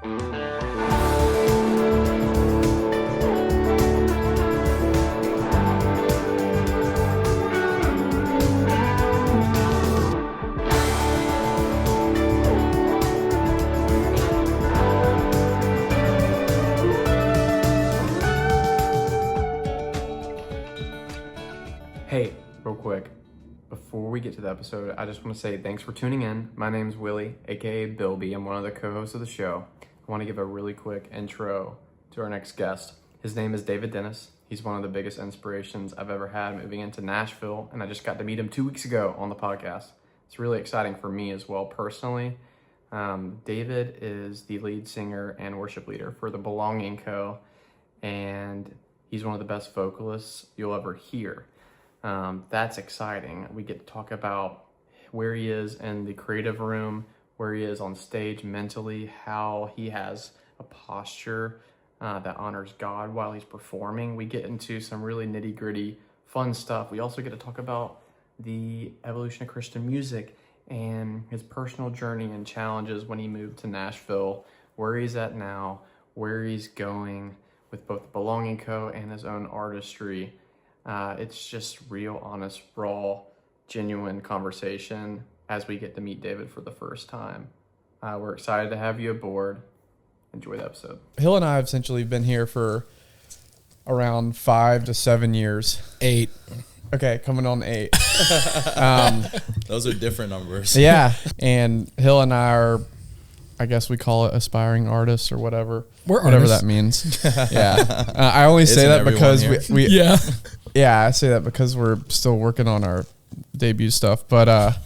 Hey, real quick, before we get to the episode, I just want to say thanks for tuning in. My name's Willie, aka Bilby. I'm one of the co-hosts of the show. I want to give a really quick intro to our next guest. His name is David Dennis. He's one of the biggest inspirations I've ever had moving into Nashville, and I just got to meet him 2 weeks ago on the podcast. It's really exciting for me as well personally. David is the lead singer and worship leader for the Belonging Co., and he's one of the best vocalists you'll ever hear. That's exciting. We get to talk about where he is in the creative room, where he is on stage mentally, how he has a posture that honors God while he's performing. We get into some really nitty gritty fun stuff. We also get to talk about the evolution of Christian music and his personal journey and challenges when he moved to Nashville, where he's at now, where he's going with both the Belonging Co. and his own artistry. It's just real, honest, raw, genuine conversation as we get to meet David for the first time. We're excited to have you aboard. Enjoy the episode. Hill and I have essentially been here for around 5 to 7 years. 8. Okay, coming on 8. Those are different numbers. Yeah, and Hill and I are, I guess we call it aspiring artists or whatever. We're whatever artists. that means. Yeah, I only say Isn't that everyone because here? we Yeah. yeah, I say that because we're still working on our debut stuff, but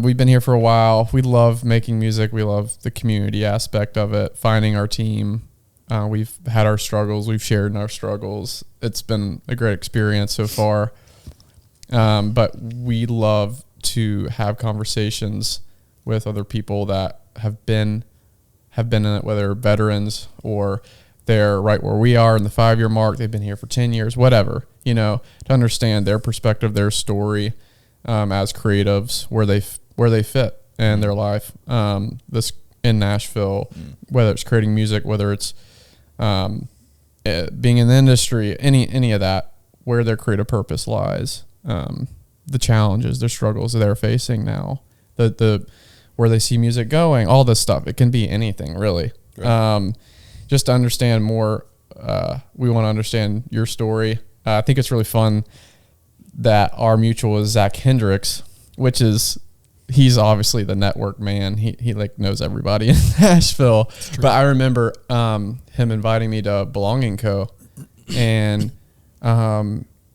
we've been here for a while. We love making music. We love the community aspect of it, finding our team. We've had our struggles. We've shared in our struggles. It's been a great experience so far. But we love to have conversations with other people that have been in it, whether veterans or they're right where we are in the 5-year mark. They've been here for 10 years, whatever, to understand their perspective, their story, as creatives, where they fit in their life. This in Nashville, whether it's creating music, whether it's being in the industry, any of that, where their creative purpose lies, the challenges, their struggles that they're facing now, the where they see music going, all this stuff. It can be anything, really. Right. Just to understand more, we want to understand your story. I think it's really fun that our mutual is Zach Hendricks, which is, he's obviously the network man. He like knows everybody in Nashville. But I remember him inviting me to Belonging Co. And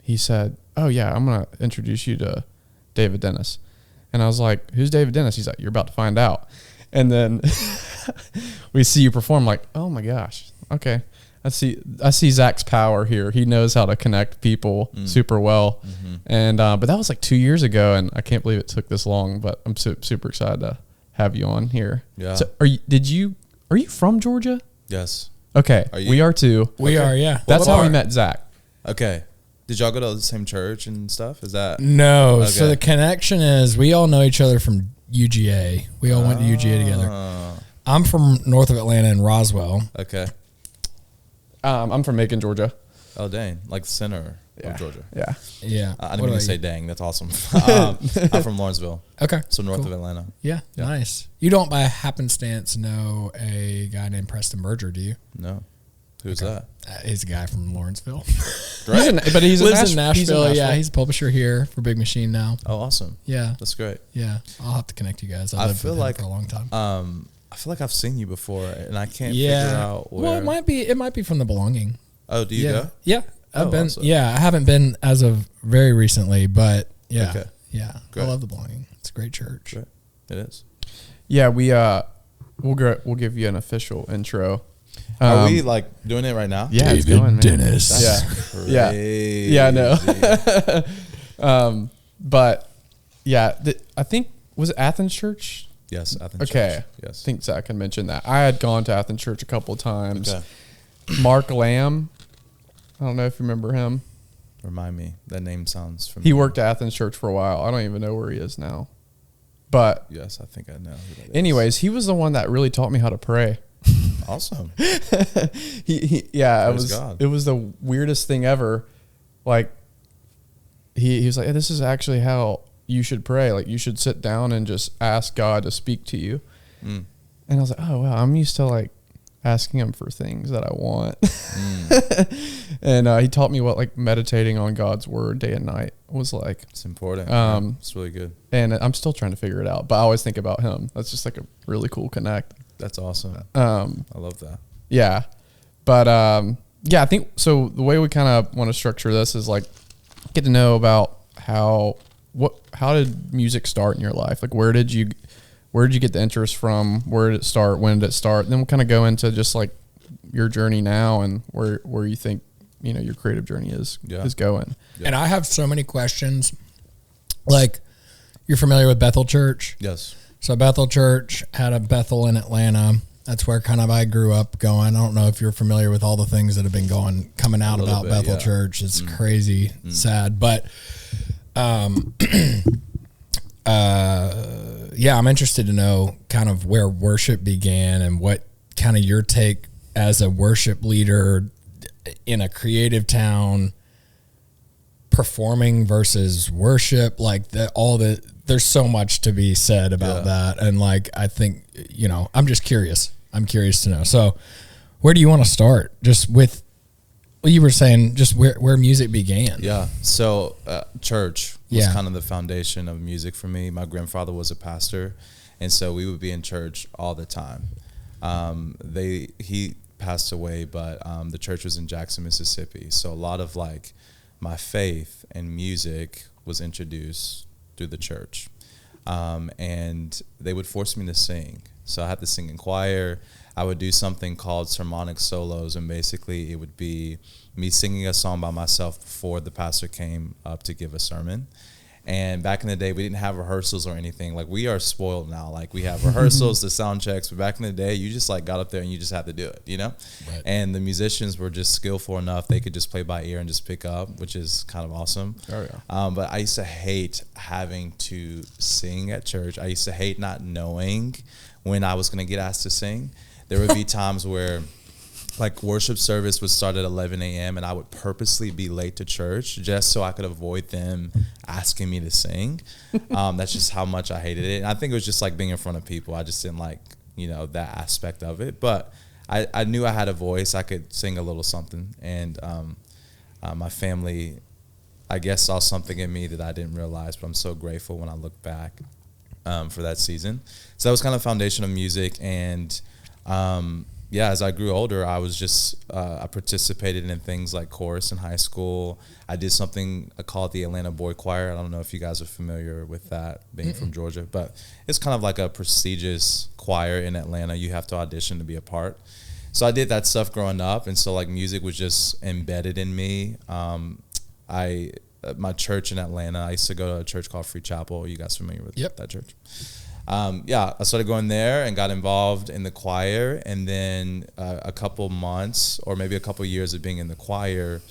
he said, "Oh yeah, I'm going to introduce you to David Dennis." And I was like, "Who's David Dennis?" He's like, "You're about to find out." And then we see you perform, like, oh my gosh, okay. I see Zach's power here. He knows how to connect people super well. Mm-hmm. And but that was like 2 years ago, and I can't believe it took this long, but I'm super excited to have you on here. Yeah. So are you from Georgia? Yes. Okay. We are too. We are, yeah. That's how we met Zach. Okay. Did y'all go to the same church and stuff? Is that? No. Okay. So the connection is we all know each other from UGA. We all went to UGA together. I'm from north of Atlanta in Roswell. Okay. I'm from Macon, Georgia. Oh, dang. Like the center of Georgia. Yeah. Yeah. I didn't mean to say dang. That's awesome. I'm from Lawrenceville. Okay. So north of Atlanta. Yeah. Nice. You don't by happenstance know a guy named Preston Berger, do you? No. Who's that? He's a guy from Lawrenceville. Great. He lives in Nashville. Yeah, he's a publisher here for Big Machine now. Oh, awesome. Yeah. That's great. Yeah. I'll have to connect you guys. I feel like for a long time. I feel like I've seen you before, and I can't figure out where. Well, it might be from the Belonging. Oh, do you go? Yeah. I've been. Awesome. Yeah, I haven't been as of very recently, but yeah. Okay. Yeah. Great. I love the Belonging. It's a great church. Great. It is. Yeah, we'll give you an official intro. Are we like doing it right now? Yeah, David it's going, man. Dennis. Yeah. I know. But yeah, I think, was it Athens Church? Yes, Athens Okay. Church. Yes. I think Zach had mentioned that. I had gone to Athens Church a couple of times. Okay. Mark Lamb, I don't know if you remember him. Remind me. That name sounds familiar. He worked at Athens Church for a while. I don't even know where he is now. But Yes, I think I know who that is. anyways, he was the one that really taught me how to pray. Awesome. Yeah, Praise God. it was the weirdest thing ever. Like he was like, hey, this is actually how you should pray. Like you should sit down and just ask God to speak to you. Mm. And I was like, oh wow, I'm used to like asking him for things that I want. And he taught me what like meditating on God's word day and night was like. It's important. It's really good. And I'm still trying to figure it out, but I always think about him. That's just like a really cool connect. That's awesome. I love that. Yeah. But yeah, I think so the way we kind of want to structure this is like get to know about how did music start in your life? Like where did you get the interest from? Where did it start? When did it start? And then we'll kind of go into just like your journey now and where you think, your creative journey is going. Yeah. And I have so many questions. Like, you're familiar with Bethel Church? Yes. So Bethel Church had a Bethel in Atlanta. That's where kind of I grew up going. I don't know if you're familiar with all the things that have been coming out about Bethel Church. It's crazy, sad. But yeah, I'm interested to know kind of where worship began and what kind of your take as a worship leader in a creative town, performing versus worship, like there's so much to be said about that. And like, I think, I'm just curious. I'm curious to know. So where do you want to start? Just with what you were saying, just where music began. Yeah. So church was kind of the foundation of music for me. My grandfather was a pastor, and so we would be in church all the time. He passed away, but the church was in Jackson, Mississippi. So a lot of like my faith and music was introduced through the church. And they would force me to sing. So I had to sing in choir. I would do something called sermonic solos, and basically it would be me singing a song by myself before the pastor came up to give a sermon. And back in the day, we didn't have rehearsals or anything. Like, we are spoiled now. Like, we have rehearsals, the sound checks. But back in the day, you just, like, got up there and you just had to do it, Right. And the musicians were just skillful enough. They could just play by ear and just pick up, which is kind of awesome. Oh, yeah. But I used to hate having to sing at church. I used to hate not knowing when I was going to get asked to sing. There would be times where, like, worship service would start at 11 a.m. and I would purposely be late to church just so I could avoid them asking me to sing. That's just how much I hated it. And I think it was just like being in front of people. I just didn't like, that aspect of it. But I knew I had a voice. I could sing a little something. And my family, I guess, saw something in me that I didn't realize. But I'm so grateful when I look back for that season. So that was kind of the foundation of music. And as I grew older, I was just, I participated in things like chorus in high school. I did something called the Atlanta Boy Choir. I don't know if you guys are familiar with that, being from Georgia, but it's kind of like a prestigious choir in Atlanta. You have to audition to be a part. So I did that stuff growing up, and so like music was just embedded in me. My church in Atlanta, I used to go to a church called Free Chapel. Are you guys familiar with that church? I started going there and got involved in the choir, and then a couple months or maybe a couple years of being in the choir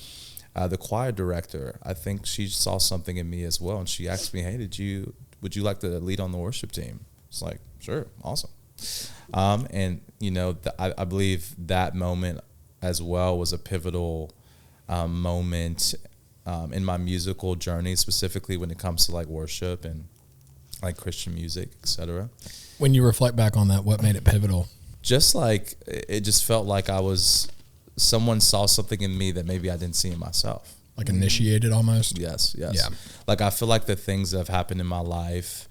director, I think she saw something in me as well, and she asked me, hey, would you like to lead on the worship team? It's like, sure, awesome. And I believe that moment as well was a pivotal moment in my musical journey, specifically when it comes to like worship and like Christian music, etc. When you reflect back on that, what made it pivotal? Just like, it just felt like someone saw something in me that maybe I didn't see in myself. Like initiated almost? Yes. Yeah. Like, I feel like the things that have happened in my life,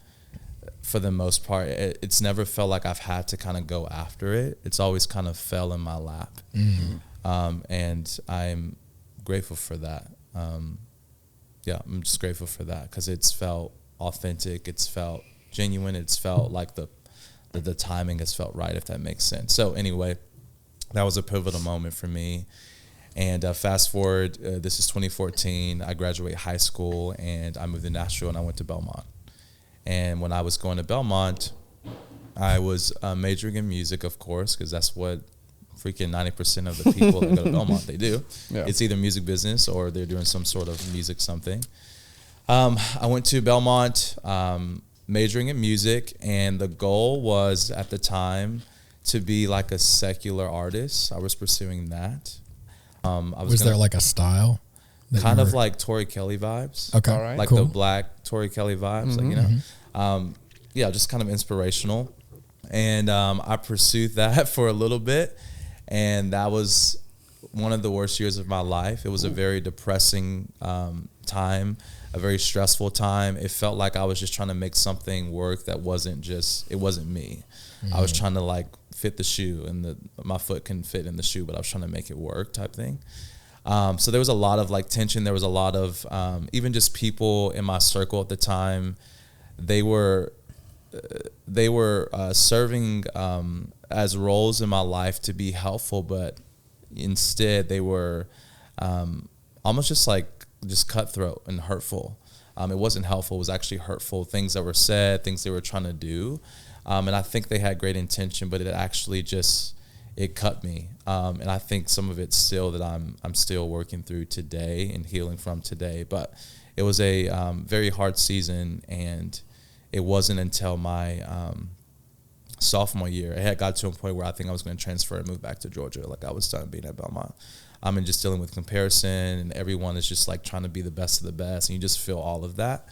for the most part, it's never felt like I've had to kind of go after it. It's always kind of fell in my lap. Mm-hmm. And I'm grateful for that. I'm just grateful for that because it's felt authentic, it's felt genuine, it's felt like the timing has felt right, if that makes sense. So anyway, that was a pivotal moment for me. And fast forward, this is 2014, I graduate high school and I moved to Nashville and I went to Belmont. And when I was going to Belmont, I was majoring in music, of course, because that's what freaking 90% of the people that go to Belmont, they do. Yeah. It's either music business or they're doing some sort of music something. I went to Belmont. majoring in music, and the goal was at the time to be like a secular artist. I was pursuing that. Was there like a style? Kind of like Tori Kelly vibes. Okay. All right. Like Cool. the black Tori Kelly vibes, like, you know? Yeah, just kind of inspirational. And I pursued that for a little bit, and that was one of the worst years of my life. It was a very depressing time, a very stressful time. It felt like I was just trying to make something work that it wasn't me. I was trying to like fit the shoe, and my foot couldn't fit in the shoe, but I was trying to make it work type thing. So there was a lot of like tension. There was a lot of even just people in my circle at the time. They were serving as roles in my life to be helpful, but instead they were almost just cutthroat and hurtful. It wasn't helpful. It was actually hurtful. Things that were said, things they were trying to do. And I think they had great intention, but it actually it cut me. And I think some of it's still that I'm still working through today and healing from today. But it was a very hard season, and it wasn't until my sophomore year, it had got to a point where I think I was going to transfer and move back to Georgia. Like I was done being at Belmont. And just dealing with comparison, and everyone is just like trying to be the best of the best, and you just feel all of that.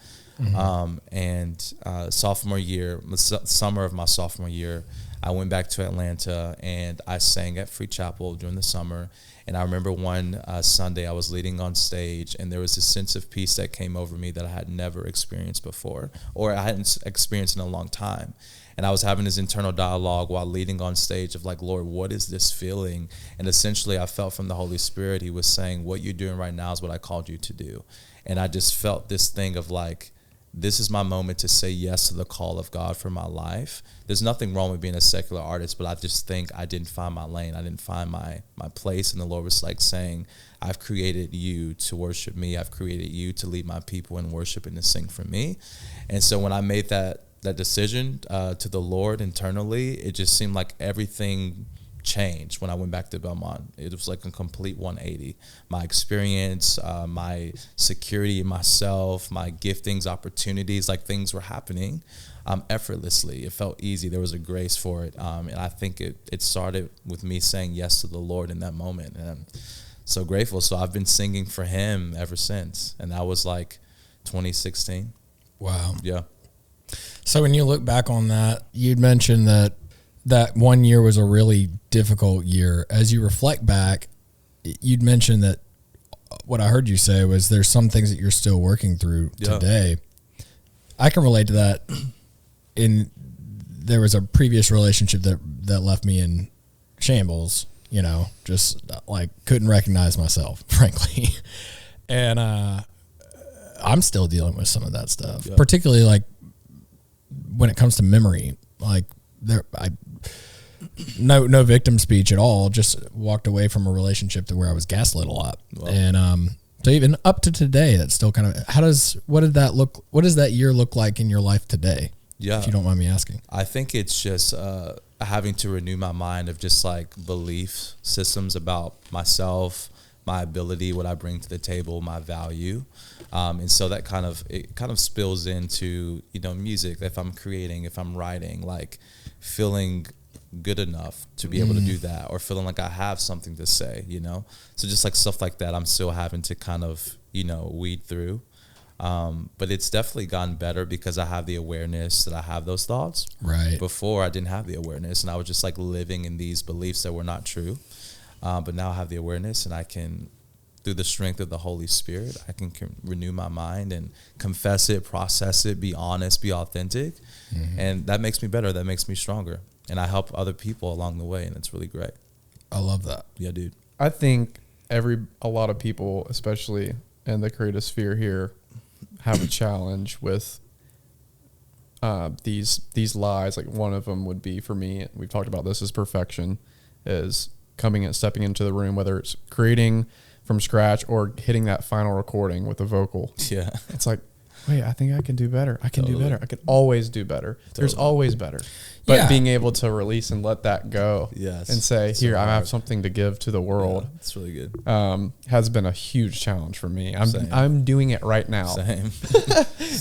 Sophomore year, the summer of my sophomore year, I went back to Atlanta, and I sang at Free Chapel during the summer. And I remember one Sunday I was leading on stage, and there was this sense of peace that came over me that I had never experienced before, or I hadn't experienced in a long time. And I was having this internal dialogue while leading on stage of like, Lord, what is this feeling? And essentially I felt from the Holy Spirit, he was saying, what you're doing right now is what I called you to do. And I just felt this thing of like, this is my moment to say yes to the call of God for my life. There's nothing wrong with being a secular artist, but I just think I didn't find my lane. I didn't find my place. And the Lord was like saying, I've created you to worship me. I've created you to lead my people in worship and to sing for me. And so when I made that decision to the Lord internally, it just seemed like everything changed when I went back to Belmont. It was like a complete 180. My experience, my security in myself, my giftings, opportunities, like things were happening effortlessly. It felt easy. There was a grace for it. And I think it started with me saying yes to the Lord in that moment. And I'm so grateful. So I've been singing for him ever since. And that was like 2016. Wow. Yeah. So when you look back on that, you'd mentioned that 1 year was a really difficult year. As you reflect back, you'd mentioned that what I heard you say was there's some things that you're still working through today. I can relate to that. There was a previous relationship that left me in shambles, you know, just like couldn't recognize myself, frankly. And I'm still dealing with some of that stuff, particularly like when it comes to memory. Like no victim speech at all. Just walked away from a relationship to where I was gaslit a lot. Wow. And so even up to today, that's still kind of, what does that year look like in your life today? Yeah. If you don't mind me asking. I think it's just having to renew my mind of just like belief systems about myself, my ability, what I bring to the table, my value. And so that kind of spills into, you know, music. If I'm creating, if I'm writing, like feeling good enough to be able to do that, or feeling like I have something to say, you know? So just like stuff like that, I'm still having to kind of, you know, weed through. But it's definitely gotten better because I have the awareness that I have those thoughts. Right. Before I didn't have the awareness, and I was just like living in these beliefs that were not true. But now I have the awareness, and I can, through the strength of the Holy Spirit, I can renew my mind and confess it, process it, be honest, be authentic. And that makes me better. That makes me stronger. And I help other people along the way, and it's really great. I love that. Yeah, dude. I think a lot of people, especially in the creative sphere here, have a challenge with these lies. Like one of them would be, for me, we've talked about this, is perfection, is coming and stepping into the room, whether it's creating from scratch or hitting that final recording with a vocal. Yeah. It's like, wait, I think I can do better. I can do Totally. better. I can always do better. There's Totally. always better. But Yeah. being able to release and let that go Yes. and say, So here, I have hard. something to give to the world, It's really good. has been a huge challenge for me. Same. I'm doing it right now. Same.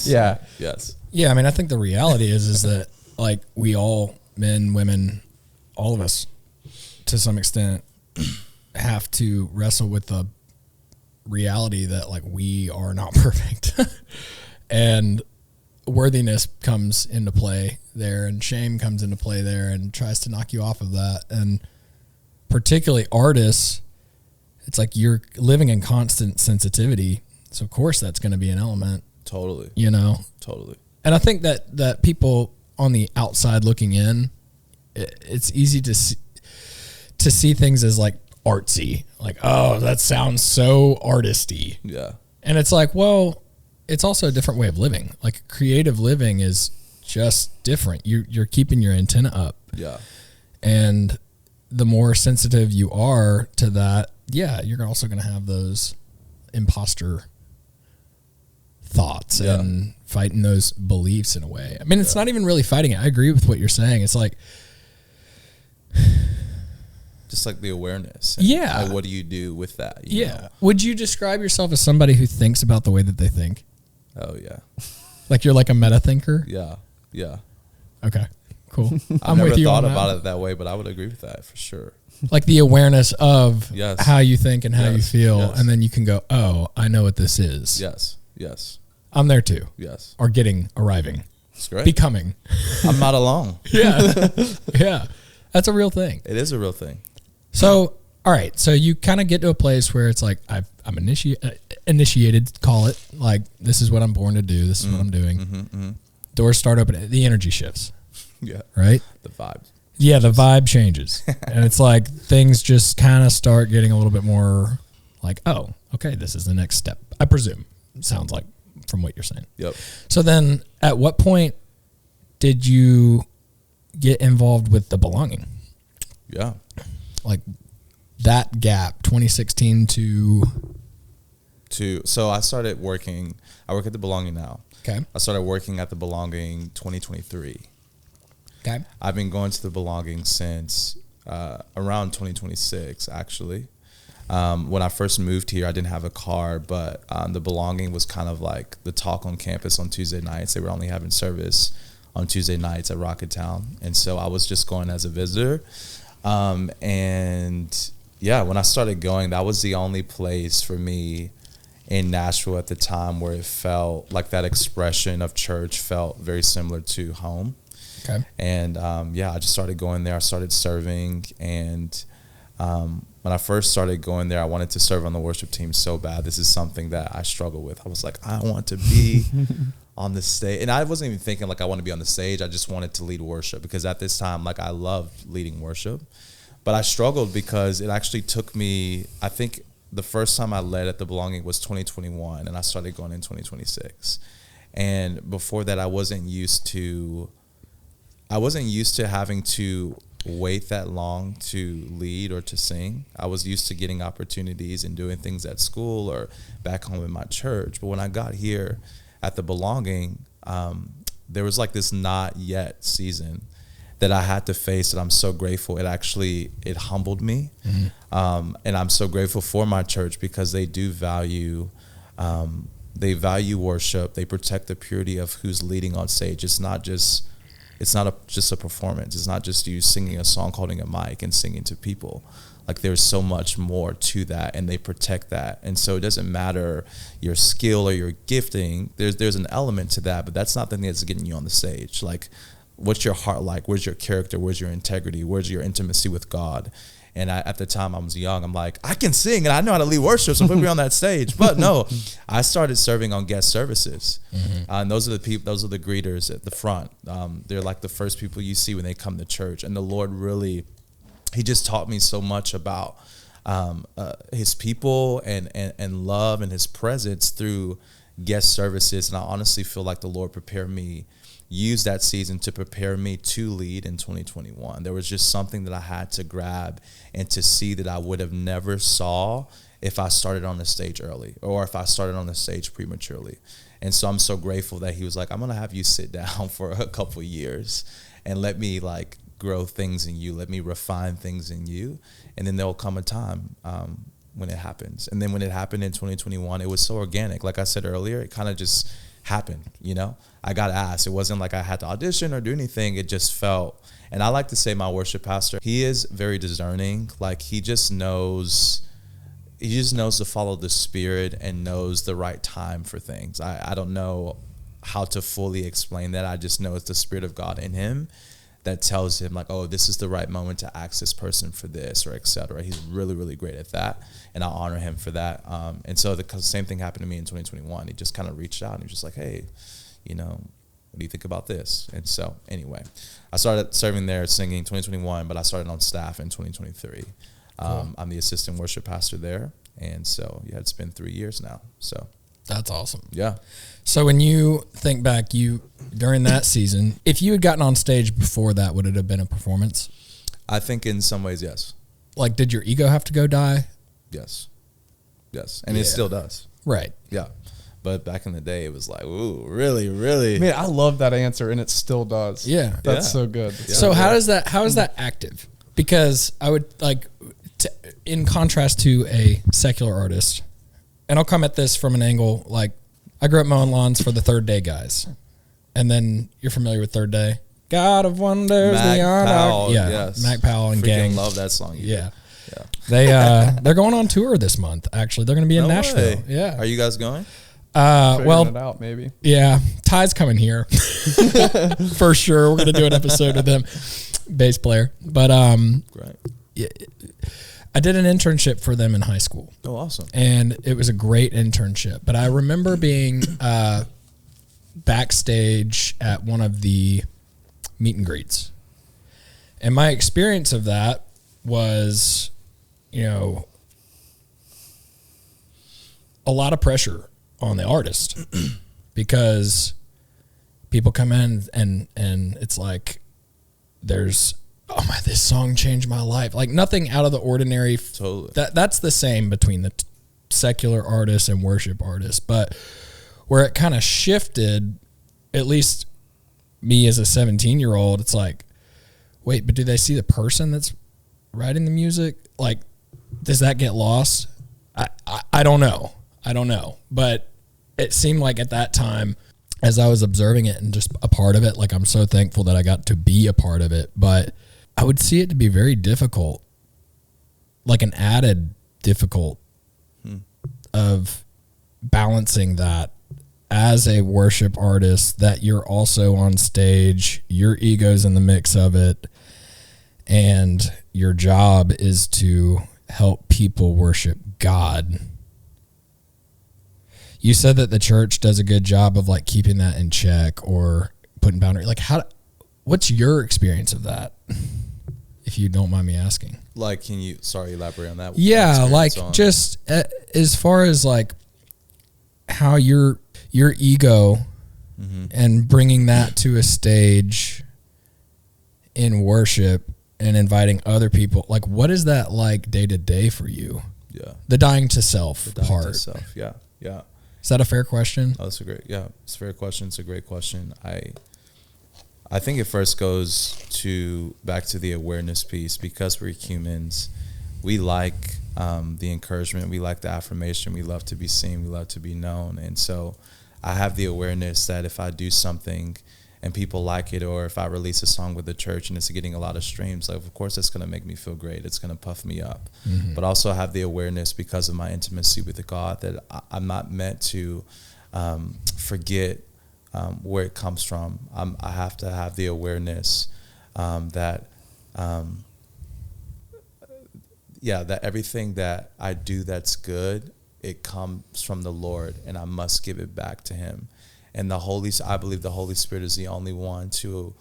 Yeah. Yes. Yeah, I mean, I think the reality is that like we all, men, women, all of us, to some extent, have to wrestle with the reality that like we are not perfect, and worthiness comes into play there, and shame comes into play there, and tries to knock you off of that. And particularly artists, it's like you're living in constant sensitivity, so of course that's going to be an element, Totally. you know. Totally. And I think that people on the outside looking in, it's easy to see things as like artsy, like, oh, that sounds so artisty. Yeah. And it's like, well, it's also a different way of living. Like creative living is just different. You're keeping your antenna up. Yeah. And the more sensitive you are to that, yeah, you're also going to have those imposter thoughts Yeah. and fighting those beliefs in a way. I mean, it's not even really fighting it. I agree with what you're saying. It's like, Just like the awareness. Yeah. Like, what do you do with that? you yeah. Would you describe yourself as somebody who thinks about the way that they think? know? Oh yeah. Like you're like a meta thinker? Yeah. Yeah. Okay, cool. I've I'm never with you thought on about that. it that way, but I would agree with that for sure. Like the awareness of Yes. how you think and how you Yes. feel. Yes. And then you can go, oh, I know what this is. Yes. Yes. I'm there too. Yes. Or arriving, It's great. becoming. I'm not alone. Yeah. Yeah. That's a real thing. It is a real thing. So, all right. So you kind of get to a place where it's like, I'm initiated, call it. Like, this is what I'm born to do. This is what I'm doing. Doors start opening. The energy shifts, Yeah. right? The vibes. Yeah, the vibe changes. And it's like things just kind of start getting a little bit more like, oh, okay, this is the next step. I presume. Sounds like from what you're saying. Yep. So then at what point did you get involved with the belonging? Yeah. Like that gap, 2016 to... So I started working. I work at the Belonging now. Okay. I started working at the Belonging 2023. Okay. I've been going to the Belonging since around 2026, actually. When I first moved here, I didn't have a car, but the Belonging was kind of like the talk on campus on Tuesday nights. They were only having service on Tuesday nights at Rocketown. And so I was just going as a visitor. And yeah, when I started going, that was the only place for me in Nashville at the time where it felt like that expression of church felt very similar to home. Okay. And yeah, I just started going there. I started serving. And when I first started going there, I wanted to serve on the worship team so bad. This is something that I struggle with. I was like, I want to be on the stage. And I wasn't even thinking like I want to be on the stage. I just wanted to lead worship because at this time, like I loved leading worship. But I struggled because it actually took me, I think the first time I led at the Belonging was 2021, and I started going in 2026. And before that, I wasn't used to having to wait that long to lead or to sing. I was used to getting opportunities and doing things at school or back home in my church. But when I got here at the Belonging, there was like this not yet season that I had to face, that I'm so grateful. It humbled me. Mm-hmm. And I'm so grateful for my church because they do value worship. They protect the purity of who's leading on stage. It's not just a performance. It's not just you singing a song, holding a mic and singing to people. Like there's so much more to that, and they protect that. And so it doesn't matter your skill or your gifting. There's an element to that, but that's not the thing that's getting you on the stage. Like, what's your heart like? Where's your character? Where's your integrity? Where's your intimacy with God? And at the time I was young, I'm like, I can sing and I know how to lead worship, so put me on that stage. But no, I started serving on guest services. Mm-hmm. And those are the people, those are the greeters at the front. They're like the first people you see when they come to church. And the Lord really, he just taught me so much about his people and love and his presence through guest services. And I honestly feel like the Lord prepared me used that season to prepare me to lead in 2021. There was just something that I had to grab and to see that I would have never saw if I started on the stage early or if I started on the stage prematurely. And so I'm so grateful that he was like, I'm going to have you sit down for a couple of years and let me like grow things in you. Let me refine things in you. And then there'll come a time when it happens. And then when it happened in 2021, it was so organic. Like I said earlier, it kind of just happened, you know? I got asked. It wasn't like I had to audition or do anything. It just felt. And I like to say my worship pastor, he is very discerning. Like he just knows to follow the Spirit and knows the right time for things. I don't know how to fully explain that. I just know it's the Spirit of God in him that tells him like, oh, this is the right moment to ask this person for this or et cetera. He's really, really great at that. And I honor him for that. And so the same thing happened to me in 2021. He just kind of reached out and he was just like, hey, you know, what do you think about this? And so anyway, I started serving there singing 2021, but I started on staff in 2023. Cool. I'm the assistant worship pastor there. And so, yeah, it's been 3 years now. So that's awesome. Yeah. So when you think back, during that season, if you had gotten on stage before that, would it have been a performance? I think in some ways, yes. Like, did your ego have to go die? Yes. And it still does. Right. Yeah. But back in the day, it was like, ooh, really, really? Man, I love that answer, and it still does. Yeah. That's so good. Yeah. So how is that active? Because I would like, in contrast to a secular artist, and I'll come at this from an angle, like I grew up mowing lawns for the Third Day guys. And then you're familiar with Third Day? God of Wonders, Mac Powell, yeah, yes. Mac Powell and Freaking gang. love that song. Yeah. They're going on tour this month, actually. They're going to be in Nashville. Way. Yeah. Are you guys going? Figuring it out, maybe. Yeah, Ty's coming here for sure. We're gonna do an episode with them, bass player. But Great. yeah, I did an internship for them in high school. Oh, awesome. And it was a great internship. But I remember being backstage at one of the meet and greets, and my experience of that was, a lot of pressure on the artist because people come in and it's like this song changed my life. Like nothing out of the ordinary. Totally. That's the same between the secular artists and worship artists, but where it kind of shifted, at least me as a 17-year-old, it's like, wait, but do they see the person that's writing the music? Like, does that get lost? I don't know. But it seemed like at that time, as I was observing it and just a part of it, like I'm so thankful that I got to be a part of it, but I would see it to be very difficult, like an added difficult of balancing that as a worship artist, that you're also on stage, your ego's in the mix of it, and your job is to help people worship God. You said that the church does a good job of like keeping that in check or putting boundaries. Like what's your experience of that? If you don't mind me asking. Like, can you, elaborate on that? Yeah. Like just as far as like how your ego and bringing that to a stage in worship and inviting other people, like what is that like day to day for you? Yeah. The dying to self part. To self. Yeah. Yeah. Is that a fair question? Oh, it's a fair question. It's a great question. I think it first goes back to the awareness piece, because we're humans. We like the encouragement. We like the affirmation. We love to be seen. We love to be known. And so I have the awareness that if I do something and people like it, or if I release a song with the church and it's getting a lot of streams, like, of course, it's going to make me feel great. It's going to puff me up. Mm-hmm. But also have the awareness, because of my intimacy with God, that I'm not meant to forget where it comes from. I have to have the awareness that everything that I do that's good, it comes from the Lord, and I must give it back to Him. And I believe the Holy Spirit is the only one to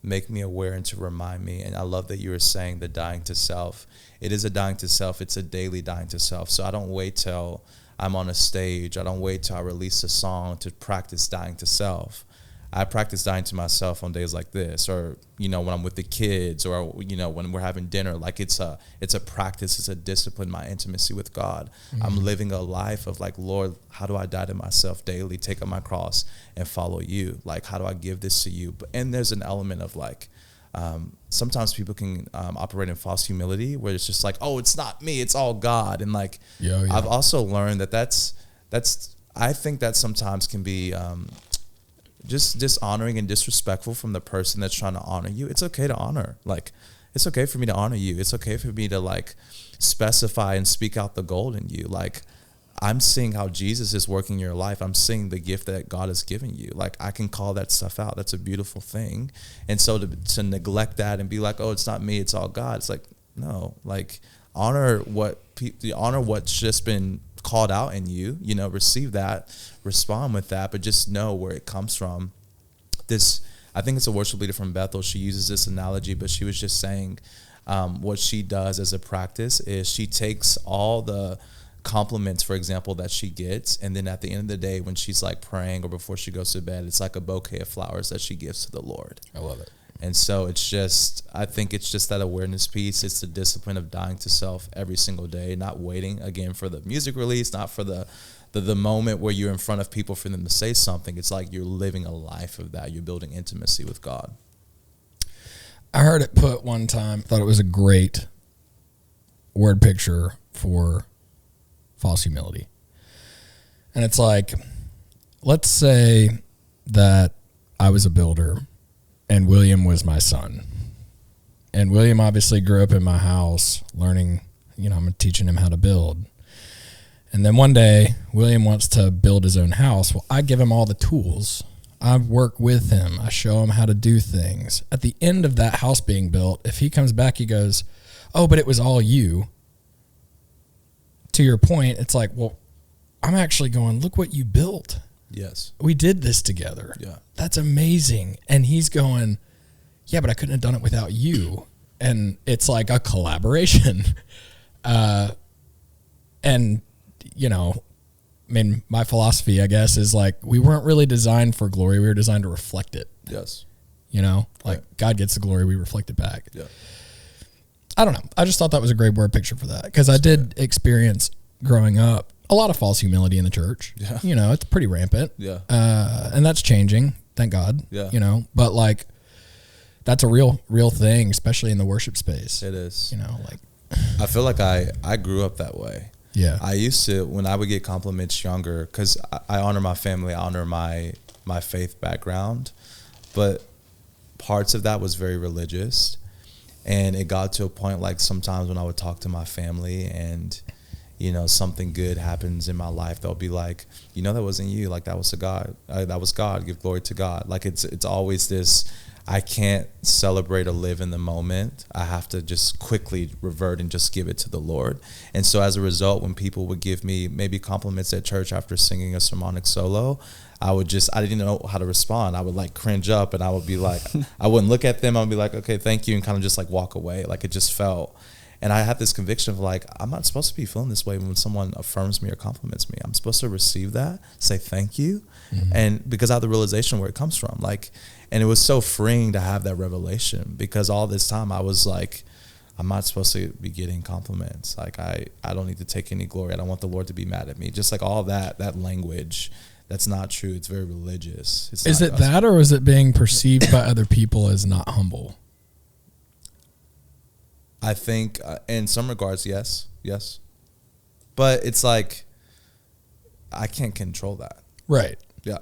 make me aware and to remind me. And I love that you were saying the dying to self. It is a dying to self. It's a daily dying to self. So I don't wait till I'm on a stage. I don't wait till I release a song to practice dying to self. I practice dying to myself on days like this, or, you know, when I'm with the kids, or, you know, when we're having dinner. Like it's a practice, it's a discipline, my intimacy with God. I'm living a life of like, Lord, how do I die to myself daily, take up my cross and follow you? Like, how do I give this to you? And there's an element of like, sometimes people can operate in false humility, where it's just like, oh, it's not me, it's all God. And like, I've also learned that's I think that sometimes can be just dishonoring and disrespectful from the person that's trying to honor you. It's okay to honor. Like, it's okay for me to honor you. It's okay for me to like specify and speak out the gold in you. Like, I'm seeing how Jesus is working your life. I'm seeing the gift that God has given you. Like, I can call that stuff out. That's a beautiful thing. And so to neglect that and be like, oh, it's not me, it's all God. It's like, no, like honor what's just been called out in you, you know, receive that, respond with that, but just know where it comes from. I think it's a worship leader from Bethel. She uses this analogy, but she was just saying what she does as a practice is she takes all the compliments, for example, that she gets, and then at the end of the day, when she's like praying or before she goes to bed, it's like a bouquet of flowers that she gives to the Lord. I love it. And so I think it's just that awareness piece. It's the discipline of dying to self every single day, not waiting again for the music release, not for the moment where you're in front of people for them to say something. It's like you're living a life of that. You're building intimacy with God. I heard it put one time, thought it was a great word picture for false humility. And it's like, let's say that I was a builder and William was my son. And William obviously grew up in my house learning, you know, I'm teaching him how to build. And then one day, William wants to build his own house. Well, I give him all the tools. I work with him. I show him how to do things. At the end of that house being built, if he comes back, he goes, oh, but it was all you. To your point, it's like, well, I'm actually going, look what you built. Yes. We did this together. Yeah. That's amazing. And he's going, yeah, but I couldn't have done it without you. And it's like a collaboration. And, you know, I mean, my philosophy, I guess, is like, we weren't really designed for glory. We were designed to reflect it. Yes. You know, like God gets the glory, we reflect it back. Yeah. I don't know. I just thought that was a great word picture for that, because I did experience growing up a lot of false humility in the church. Yeah. You know, it's pretty rampant. Yeah. And that's changing, thank God. Yeah. You know, but like, that's a real thing, especially in the worship space. It is. You know, like, I feel like I grew up that way. yeah. I used to, when I would get compliments younger, because I honor my family, I honor my faith background, but parts of that was very religious. And it got to a point, like, sometimes when I would talk to my family and, you know, something good happens in my life, they'll be like, you know, that wasn't you. Like, that was God. That was God. Give glory to God. Like, it's always this, I can't celebrate or live in the moment. I have to just quickly revert and just give it to the Lord. And so as a result, when people would give me maybe compliments at church after singing a sermonic solo, I didn't know how to respond. I would like cringe up and I would be like, I wouldn't look at them. I'd be like, okay, thank you. And kind of just like walk away. Like, it just felt, and I had this conviction of like, I'm not supposed to be feeling this way when someone affirms me or compliments me. I'm supposed to receive that, say thank you. Mm-hmm. And because I have the realization where it comes from, like, and it was so freeing to have that revelation, because all this time I was like, I'm not supposed to be getting compliments. Like, I don't need to take any glory. I don't want the Lord to be mad at me. Just like all that language, that's not true. It's very religious. Is it that, or is it being perceived by other people as not humble? I think in some regards, yes. But it's like, I can't control that. Right. Yeah.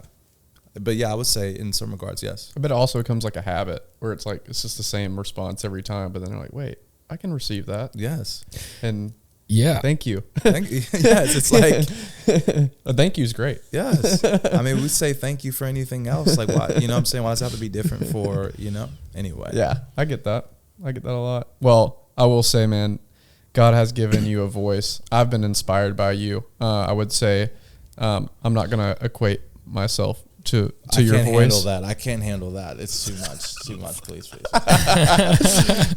But yeah, I would say in some regards, yes. I bet it also becomes like a habit where it's like, it's just the same response every time, but then they're like, wait, I can receive that. Yes. And yeah, thank you. Yes, it's like, a thank you is great. Yes. I mean, we say thank you for anything else. Like, why, you know what I'm saying? Why does it have to be different for, you know? Anyway. Yeah, I get that. I get that a lot. Well, I will say, man, God has given you a voice. I've been inspired by you. I would say, I'm not going to equate myself to your voice. I can't handle that. It's too much. Too much, please.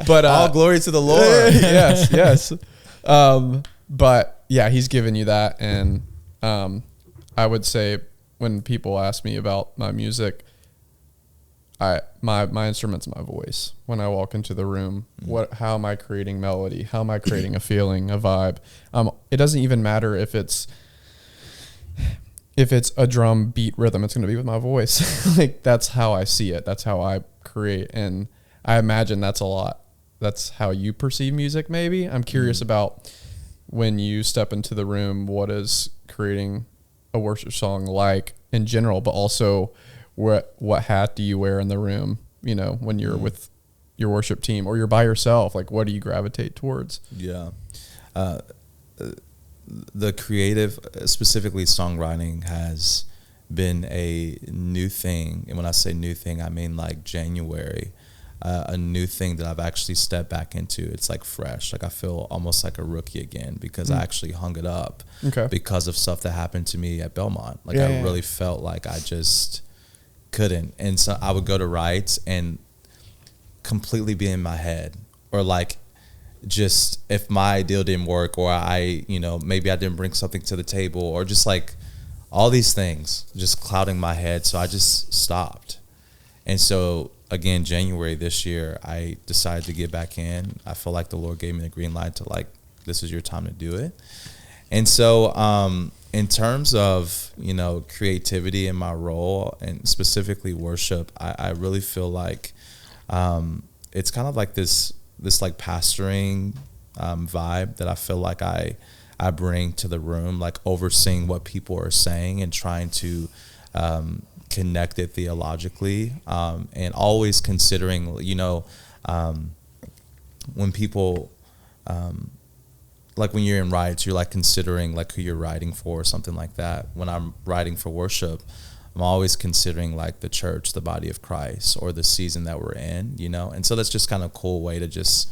But all glory to the Lord. yes. But yeah, he's given you that. And I would say when people ask me about my music, my instrument's my voice. When I walk into the room, how am I creating melody? How am I creating a feeling, a vibe? It doesn't even matter if it's a drum beat rhythm, it's going to be with my voice. Like, that's how I see it. That's how I create. And I imagine that's how you perceive music. Maybe I'm curious about when you step into the room, what is creating a worship song like in general, but also what hat do you wear in the room, when you're with your worship team or you're by yourself? Like, what do you gravitate towards? Yeah. The creative, specifically songwriting, has been a new thing. And when I say new thing, I mean like January, a new thing that I've actually stepped back into. It's like fresh. Like, I feel almost like a rookie again because I actually hung it up because of stuff that happened to me at Belmont. Like, I really felt like I just couldn't. And so I would go to write and completely be in my head, or like, just if my ideal didn't work, or maybe I didn't bring something to the table, or just like all these things just clouding my head. So I just stopped. And so again, January this year, I decided to get back in. I feel like the Lord gave me the green light to, like, this is your time to do it. And so in terms of, creativity in my role, and specifically worship, I really feel like it's kind of like this like pastoring vibe that I feel like I bring to the room, like overseeing what people are saying and trying to connect it theologically, and always considering, when people, like when you're in writes, you're like considering like who you're writing for or something like that. When I'm writing for worship, I'm always considering like the church, the body of Christ, or the season that we're in, and so that's just kind of a cool way to just,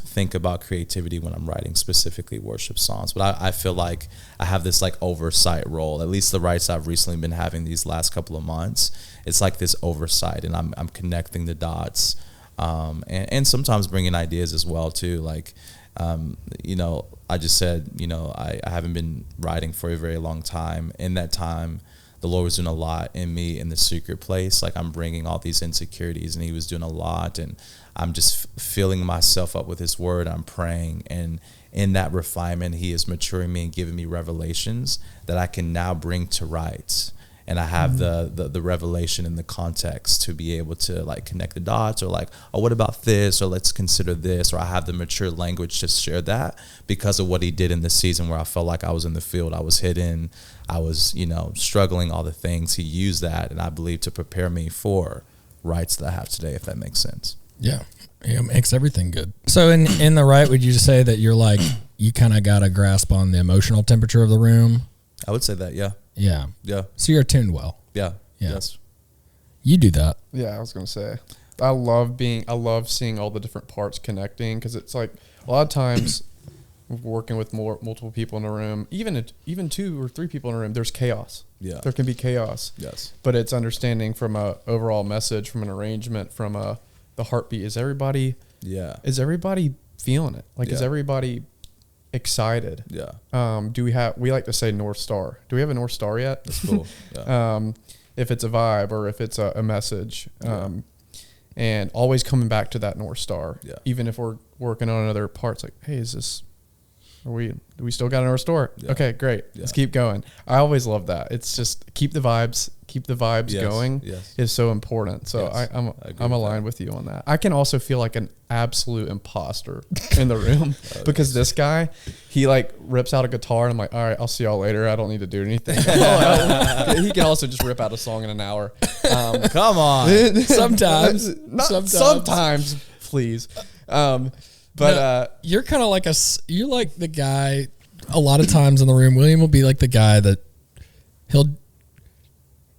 think about creativity when I'm writing specifically worship songs. But I feel like I have this like oversight role, at least the writes I've recently been having these last couple of months. It's like this oversight, and I'm connecting the dots, and sometimes bringing ideas as well too. Like, I just said, I haven't been writing for a very long time. In that time, the Lord was doing a lot in me in the secret place. Like, I'm bringing all these insecurities, and he was doing a lot, and I'm just filling myself up with his word. I'm praying, and in that refinement, he is maturing me and giving me revelations that I can now bring to rights. And I have the revelation and the context to be able to like connect the dots, or like, oh, what about this? Or let's consider this. Or I have the mature language to share that because of what he did in this season where I felt like I was in the field. I was hidden. I was, struggling, all the things. He used that, and I believe, to prepare me for rights that I have today, if that makes sense. Yeah. It makes everything good. So in the right, would you just say that you're like, you kind of got a grasp on the emotional temperature of the room? I would say that, yeah. Yeah. Yeah. So you're tuned well. Yeah. Yeah. Yes. You do that. Yeah, I was going to say, I love seeing all the different parts connecting, because it's like a lot of times working with multiple people in a room, even 2 or 3 people in a room, there's chaos. Yeah. There can be chaos. Yes. But it's understanding from a overall message, from an arrangement, from the heartbeat. Is everybody feeling it? Like, is everybody excited? Yeah. We like to say North Star. Do we have a North Star yet? That's cool. Yeah. If it's a vibe or if it's a message, and always coming back to that North Star. Yeah. Even if we're working on other parts, like, hey, do we still got a North Star? Yeah. Okay, great. Yeah. Let's keep going. I always love that. It's just keep the vibes Yes. going is so important. So Yes. I'm aligned with you on that. I can also feel like an absolute imposter in the room because this guy, he like rips out a guitar and I'm like, all right, I'll see y'all later. I don't need to do anything. He can also just rip out a song in an hour. Come on. Sometimes. Sometimes, please. You're kind of like you're like the guy a lot of times in the room. William will be like the guy that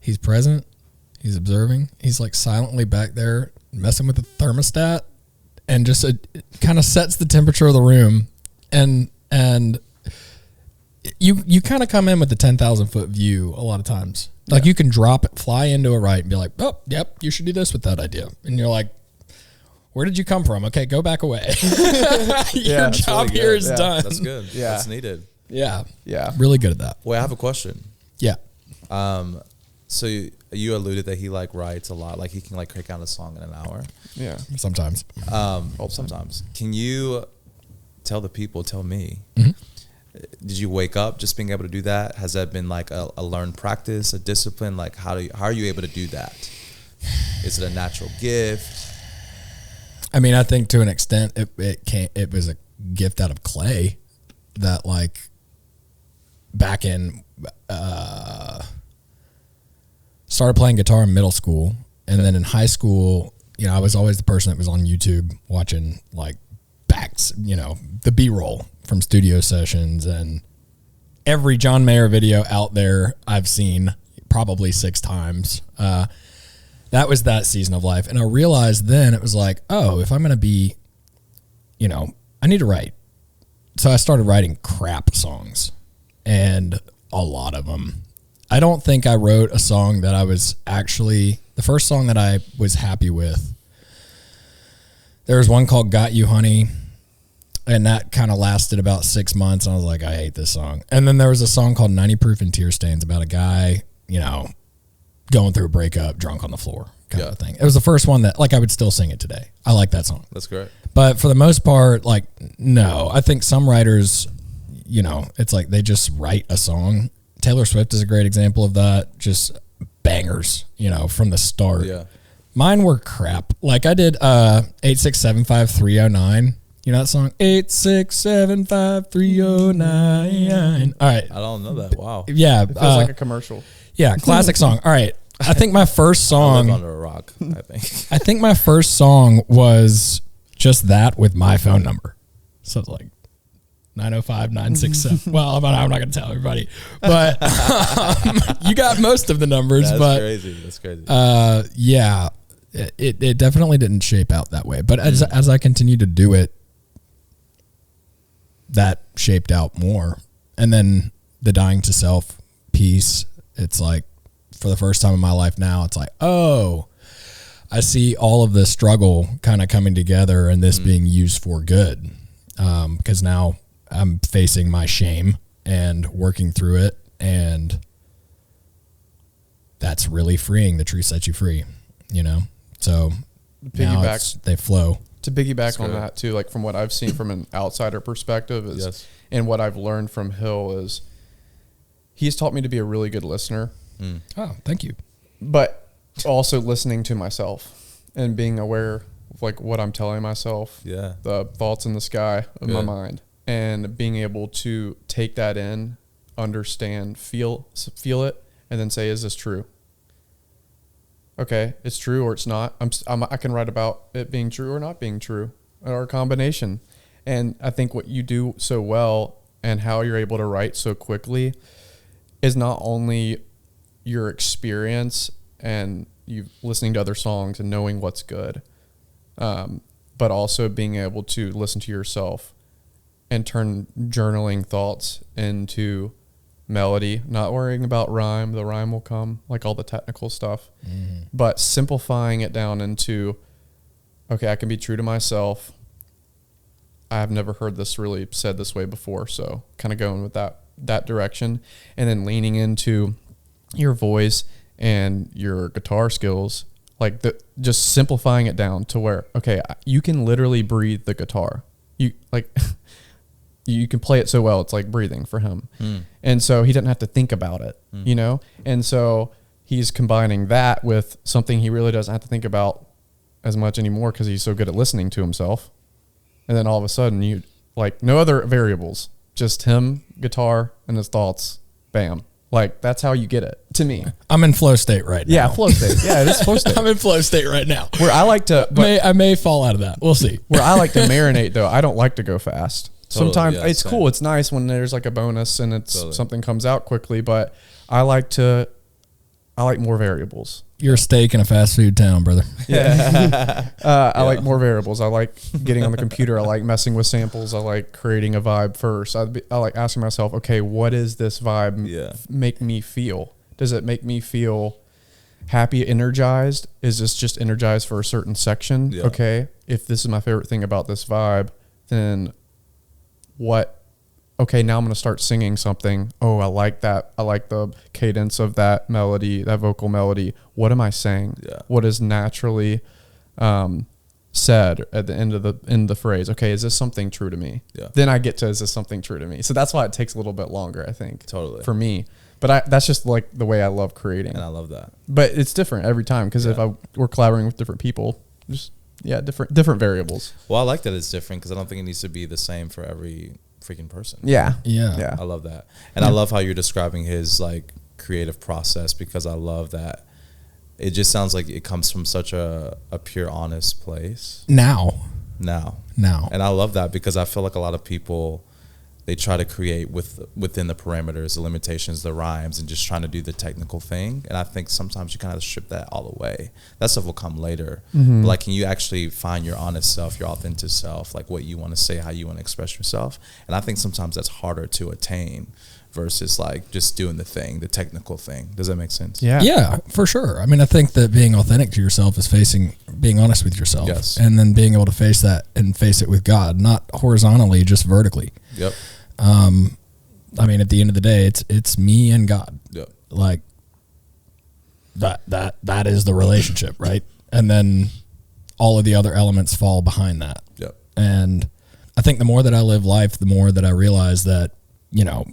he's present, he's observing, he's like silently back there messing with the thermostat, and just kind of sets the temperature of the room, and you kind of come in with the 10,000 foot view a lot of times. Like, you can fly into it right and be like, oh, yep, you should do this with that idea, and you're like, where did you come from? Okay, go back away. Your job really here is Yeah, done. That's good. Yeah. That's needed. Yeah. Yeah. Really good at that. Well, I have a question. Yeah. So you alluded that he like writes a lot, like he can like crank out a song in an hour. Yeah. Sometimes. Sometimes. Can you tell me, Mm-hmm. did you wake up just being able to do that? Has that been like a learned practice, a discipline? Like how are you able to do that? Is it a natural gift? I mean, I think to an extent it was a gift out of clay that like back in, started playing guitar in middle school. And then in high school, you know, I was always the person that was on YouTube watching like the B-roll from studio sessions, and every John Mayer video out there I've seen probably 6 times. That was that season of life. And I realized then it was like, oh, if I'm going to be, you know, I need to write. So I started writing crap songs, and a lot of them. I don't think I wrote a song that I was actually, the first song that I was happy with, there was one called Got You Honey, and that kind of lasted about 6 months, and I was like, I hate this song. And then there was a song called 90 Proof and Tear Stains about a guy, you know, going through a breakup, drunk on the floor kind of thing. It was the first one that, like, I would still sing it today. I like that song. That's great. But for the most part, like, no. I think some writers, you know, it's like they just write a song. Taylor Swift is a great example of that. Just bangers, you know, from the start. Yeah. Mine were crap. Like I did 8675309. You know that song? 8675309. All right. I don't know that. Wow. Yeah. It feels like a commercial. Yeah, classic song. All right. I think my first I song, live under a rock, I think. I think my first song was just that with my phone number. So it's like 905-967. Well, I'm not going to tell everybody, but you got most of the numbers. That's crazy. That's crazy. Yeah, it definitely didn't shape out that way. But as I continued to do it, that shaped out more. And then the dying to self piece, it's like, for the first time in my life now, it's like, oh, I see all of the struggle kind of coming together and this being used for good. Because now I'm facing my shame and working through it, and that's really freeing. The truth sets you free, you know? So now they flow. To piggyback on that too, like from what I've seen from an outsider perspective is, and what I've learned from Hill is he's taught me to be a really good listener. Oh, thank you. But also listening to myself and being aware of like what I'm telling myself, the thoughts in the sky of my mind, and being able to take that in, understand, feel it, and then say, is this true? Okay, it's true or it's not. I can write about it being true or not being true, or a combination. And I think what you do so well and how you're able to write so quickly is not only your experience and you listening to other songs and knowing what's good, but also being able to listen to yourself and turn journaling thoughts into melody, not worrying about rhyme. The rhyme will come, like all the technical stuff, but simplifying it down into, okay, I can be true to myself. I have never heard this really said this way before. So kind of going with that direction, and then leaning into your voice and your guitar skills, like just simplifying it down to where, okay, you can literally breathe the guitar. You like, you can play it so well. It's like breathing for him. And so he didn't have to think about it, you know? And so he's combining that with something he really doesn't have to think about as much anymore because he's so good at listening to himself. And then all of a sudden you like no other variables, just him, guitar, and his thoughts. Bam. Like, that's how you get it, to me. I'm in flow state right now. Yeah, flow state. Yeah, it is flow state. I'm in flow state right now. Where I like to... I may fall out of that. We'll see. Where I like to marinate, though, I don't like to go fast. Sometimes it's cool. It's nice when there's like a bonus and it's something comes out quickly, but I like more variables. You're a steak in a fast food town, brother. Yeah. I like more variables. I like getting on the computer. I like messing with samples. I like creating a vibe first. I like asking myself, okay, what does this vibe make me feel? Does it make me feel happy, energized? Is this just energized for a certain section? Yeah. Okay. If this is my favorite thing about this vibe, then what okay, now I'm going to start singing something. Oh, I like that. I like the cadence of that melody, that vocal melody. What am I saying? Yeah. What is naturally said at the end of the phrase? Okay, is this something true to me? Yeah. Then I get to, is this something true to me? So that's why it takes a little bit longer, I think. Totally. For me. But that's just like the way I love creating. And I love that. But it's different every time because if we're collaborating with different people, just different variables. Well, I like that it's different because I don't think it needs to be the same for every freaking person. Yeah. I love that. And I love how you're describing his like creative process, because I love that it just sounds like it comes from such a pure, honest place. Now. And I love that because I feel like a lot of people, they try to create within the parameters, the limitations, the rhymes, and just trying to do the technical thing. And I think sometimes you kind of strip that all away. That stuff will come later. Mm-hmm. But like, can you actually find your honest self, your authentic self, like what you want to say, how you want to express yourself? And I think sometimes that's harder to attain versus like just doing the thing, the technical thing. Does that make sense? Yeah, for sure. I mean, I think that being authentic to yourself is being honest with yourself. Yes. And then being able to face that and face it with God, not horizontally, just vertically. Yep. I mean, at the end of the day, it's me and God. Yep. Like that is the relationship, right? And then all of the other elements fall behind that. Yep. And I think the more that I live life, the more that I realize that, you know,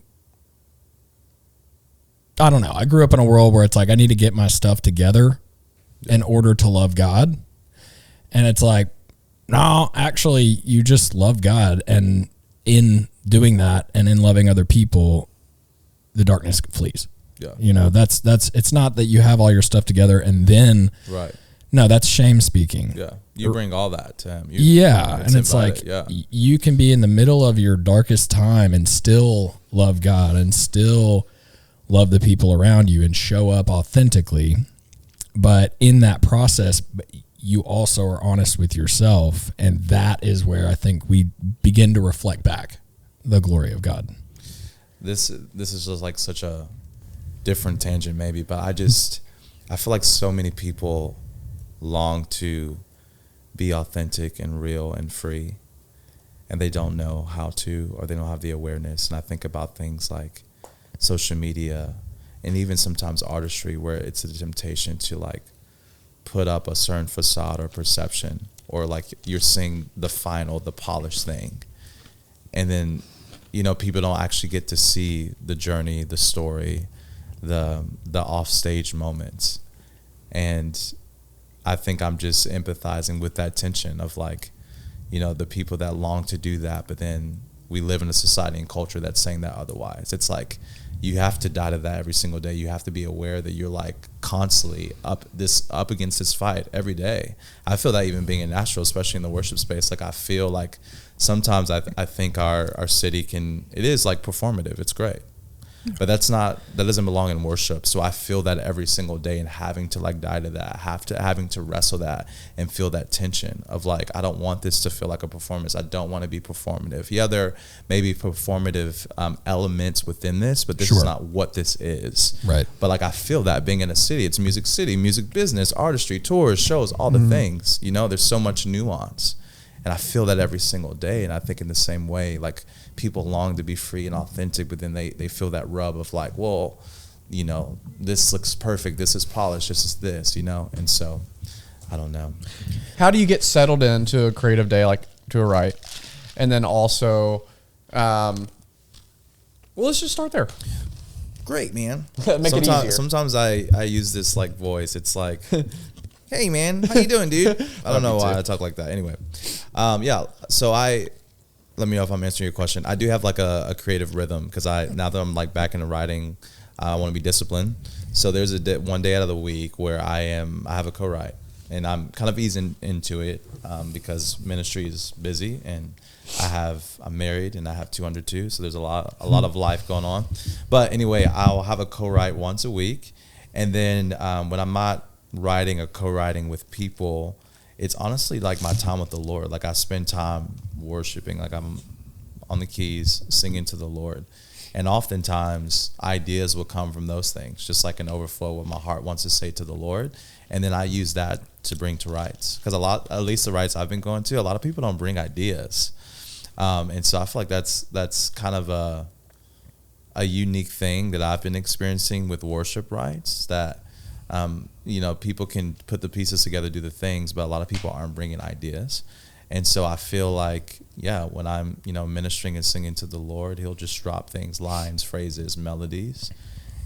I don't know. I grew up in a world where it's like I need to get my stuff together in order to love God. And it's like, no, actually, you just love God. And in doing that and in loving other people, the darkness flees. Yeah. You know, that's it's not that you have all your stuff together and then, Right. No, that's shame speaking. Yeah. You bring all that to him. And it's like, you can be in the middle of your darkest time and still love God and still love the people around you and show up authentically. But in that process, you also are honest with yourself. And that is where I think we begin to reflect back the glory of God. This is just like such a different tangent maybe, but I feel like so many people long to be authentic and real and free, and they don't know how to, or they don't have the awareness. And I think about things like social media and even sometimes artistry, where it's a temptation to like put up a certain facade or perception, or like you're seeing the polished thing. And then, you know, people don't actually get to see the journey, the story, the offstage moments. And I think I'm just empathizing with that tension of like, you know, the people that long to do that, but then we live in a society and culture that's saying that otherwise. It's like, you have to die to that every single day. You have to be aware that you're like constantly up against this fight every day. I feel that even being in Nashville, especially in the worship space, like I feel like sometimes I think our city it is like performative. It's great. But that doesn't belong in worship. So I feel that every single day, and having to like die to that, having to wrestle that and feel that tension of like, I don't want this to feel like a performance. I don't want to be performative. Yeah, there may be performative elements within this, but this is not what this is. Right. But like, I feel that being in a city, it's music city, music business, artistry, tours, shows, all the things, you know, there's so much nuance. And I feel that every single day. And I think in the same way, like people long to be free and authentic, but then they feel that rub of like, well, you know, this looks perfect. This is polished. This is this, you know? And so I don't know. How do you get settled into a creative day, like to a write? And then also, well, let's just start there. Great, man. Make it easier. Sometimes I use this like voice. It's like, hey man, how you doing, dude? I don't know why I talk like that. Anyway, yeah. So let me know if I'm answering your question. I do have like a creative rhythm because now that I'm like back into writing, I want to be disciplined. So there's one day out of the week where I have a co-write, and I'm kind of easing into it because ministry is busy, and I'm married and I have 2 under 2, so there's a lot of life going on. But anyway, I'll have a co-write once a week, and then when I'm not writing or co-writing with people, it's honestly like my time with the Lord. Like I spend time worshiping, like I'm on the keys singing to the Lord, and oftentimes ideas will come from those things, just like an overflow what my heart wants to say to the Lord, and then I use that to bring to writes. Because at least the writes I've been going to, a lot of people don't bring ideas. And so I feel like that's kind of a unique thing that I've been experiencing with worship rights, that people can put the pieces together, do the things, but a lot of people aren't bringing ideas. And so I feel like, when I'm, ministering and singing to the Lord, he'll just drop things, lines, phrases, melodies,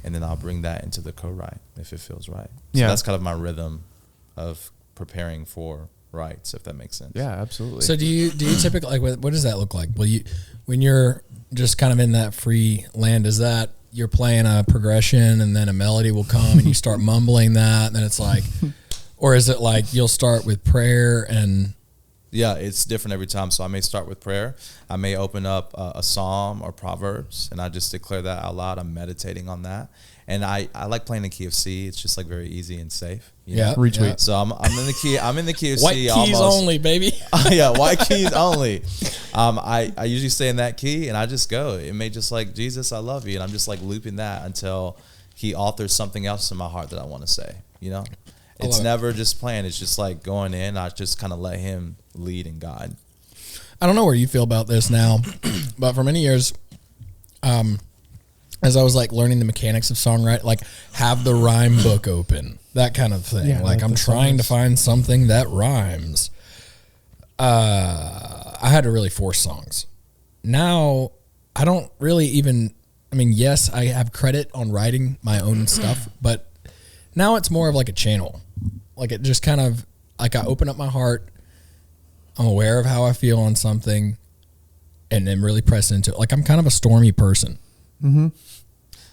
and then I'll bring that into the co-write if it feels right. So that's kind of my rhythm of preparing for rights, if that makes sense. Yeah, absolutely. So do you typically, like, what does that look like? Well, when you're just kind of in that free land, is that you're playing a progression and then a melody will come and you start mumbling that, and then it's like, or is it like you'll start with prayer and... Yeah, it's different every time. So I may start with prayer. I may open up a psalm or Proverbs, and I just declare that out loud. I'm meditating on that. And I like playing the key of C. It's just like very easy and safe. Yeah. Retweet. Yeah. So I'm in the key. I'm in the key of white C. keys almost. only, baby. Yeah, white keys only. I usually stay in that key, and I just go. It may just like, Jesus, I love you. And I'm just like looping that until he authors something else in my heart that I want to say, It's never just playing. It's just like going in. I just kind of let him lead and guide. I don't know where you feel about this now, but for many years, as I was like learning the mechanics of songwriting, like have the rhyme book open, that kind of thing. Yeah, like I'm trying to find something that rhymes. I had to really force songs. Now I don't really even, yes, I have credit on writing my own stuff, but now it's more of like a channel. Like it just kind of, like I open up my heart, I'm aware of how I feel on something, and then really press into it. Like I'm kind of a stormy person. Mm-hmm.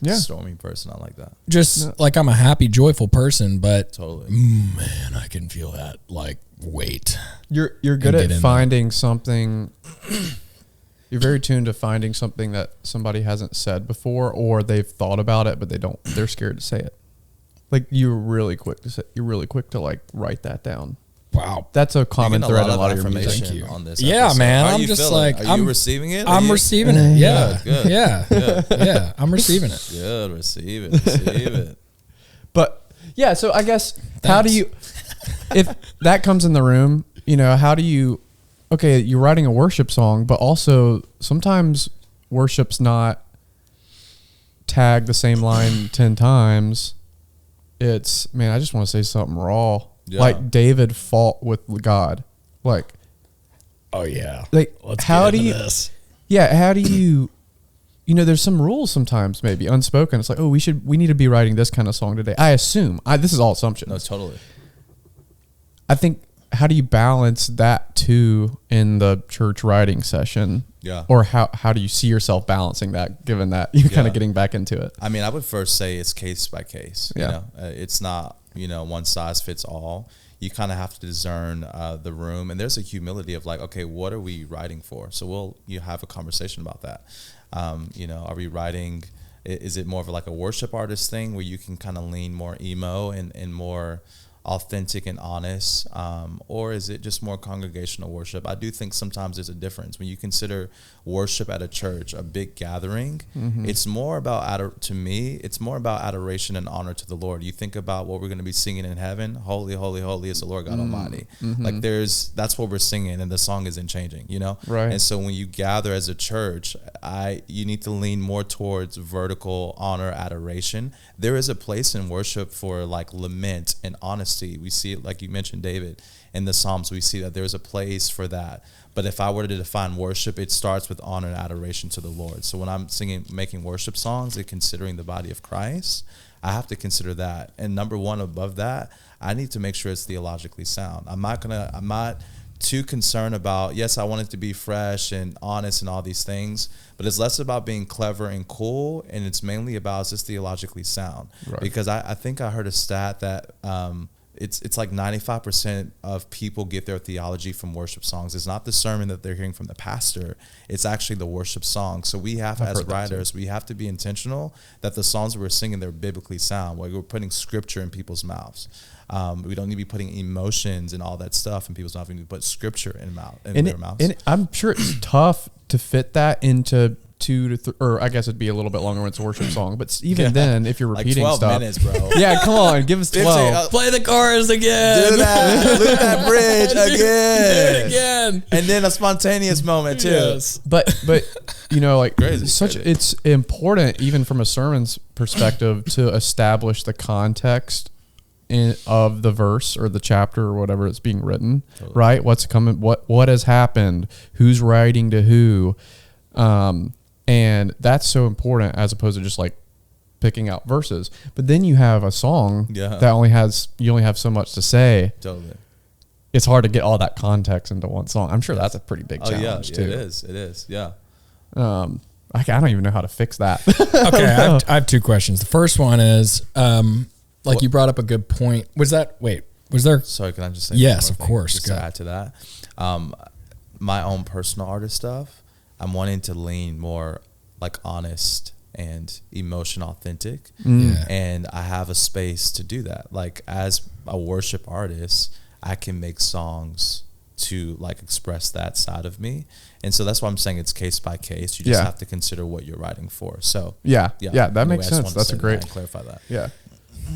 Yeah. Stormy person. I like that. Just like I'm a happy, joyful person, but Totally. Man, I can feel that like weight. You're good at finding something. You're very tuned to finding something that somebody hasn't said before, or they've thought about it, but they're scared to say it. Like you're really quick to like write that down. Wow. That's a common thread in a lot of your music. Thank you on this. Yeah, episode. man. How I'm you just feeling? like, Are you receiving it? I'm receiving it. Yeah. Good. Yeah. Good. Yeah. I'm receiving it. Good. Receive it. Receive it. But yeah, so I guess how do you, if that comes in the room, how do you, okay, you're writing a worship song, but also sometimes worship's not tagged the same line 10 times. It's, man, I just want to say something raw. Yeah. Like David fought with God. Like, oh yeah. Like, let's how get do into you, this. Yeah, how do you, there's some rules sometimes maybe unspoken. It's like, oh, we need to be writing this kind of song today. I assume. This is all assumptions. No, totally. I think, how do you balance that too in the church writing session? Yeah. Or how do you see yourself balancing that, given that you're kind of getting back into it? I mean, I would first say it's case by case. Yeah. It's not, one size fits all. You kind of have to discern the room, and there's a humility of like, okay, what are we writing for? So you have a conversation about that. Are we writing? Is it more of like a worship artist thing where you can kind of lean more emo and more authentic and honest, or is it just more congregational worship? I do think sometimes there's a difference when you consider worship at a church, a big gathering. Mm-hmm. It's more about, to me, it's more about adoration and honor to the Lord. You think about what we're going to be singing in heaven. Holy, holy, holy is the Lord God Almighty. Mm-hmm. Like that's what we're singing, and the song isn't changing, Right. And so when you gather as a church, you need to lean more towards vertical honor, adoration. There is a place in worship for like lament and honesty. We see it, like you mentioned, David, in the Psalms. We see that there's a place for that. But if I were to define worship, it starts with honor and adoration to the Lord. So when I'm making worship songs and considering the body of Christ, I have to consider that. And number one, above that, I need to make sure it's theologically sound. I'm not too concerned about, yes, I want it to be fresh and honest and all these things, but it's less about being clever and cool, and it's mainly about, is this theologically sound? Right. Because I think I heard a stat that it's like 95% of people get their theology from worship songs. It's not the sermon that they're hearing from the pastor. It's actually the worship song. So we have, as writers, we have to be intentional that the songs we're singing, they're biblically sound, where we're putting scripture in people's mouths. We don't need to be putting emotions and all that stuff in people's mouths. We need to put scripture in their mouths. And I'm sure it's tough to fit that into or I guess it'd be a little bit longer when it's a worship song. But even then, if you're Like repeating 12 stuff, minutes, bro. yeah, come on, give us 12. Play the chorus again. Do that. Loop that bridge Do it again. again. And then a spontaneous moment too. Yes. But like Crazy. it's important even from a sermon's perspective to establish the context of the verse or the chapter or whatever it's being written, right? What's coming, what has happened, who's writing to who, and that's so important as opposed to just like picking out verses. But then you have a song that you only have so much to say. Totally. It's hard to get all that context into one song. I'm sure that's a pretty big challenge too. It is. Yeah. I don't even know how to fix that. Okay, I have two questions. The first one is, you brought up a good point. Was there? Sorry, can I just say? Yes, one more of thing course. Just to add to that, my own personal artist stuff, I'm wanting to lean more like honest and emotion authentic, and I have a space to do that. Like as a worship artist, I can make songs to like express that side of me, and so that's why I'm saying it's case by case. You just have to consider what you're writing for. So yeah, that makes sense. That's a great clarify that. Yeah.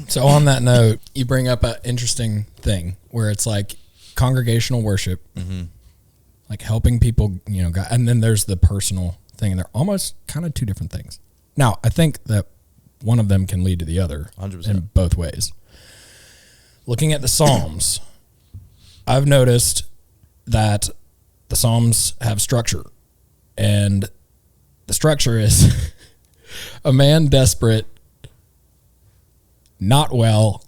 So on that note, you bring up an interesting thing where it's like congregational worship, like helping people, God, and then there's the personal thing, and they're almost kind of two different things. Now, I think that one of them can lead to the other 100%. in both ways. Looking at the Psalms, I've noticed that the Psalms have structure, and the structure is a man desperate, not well,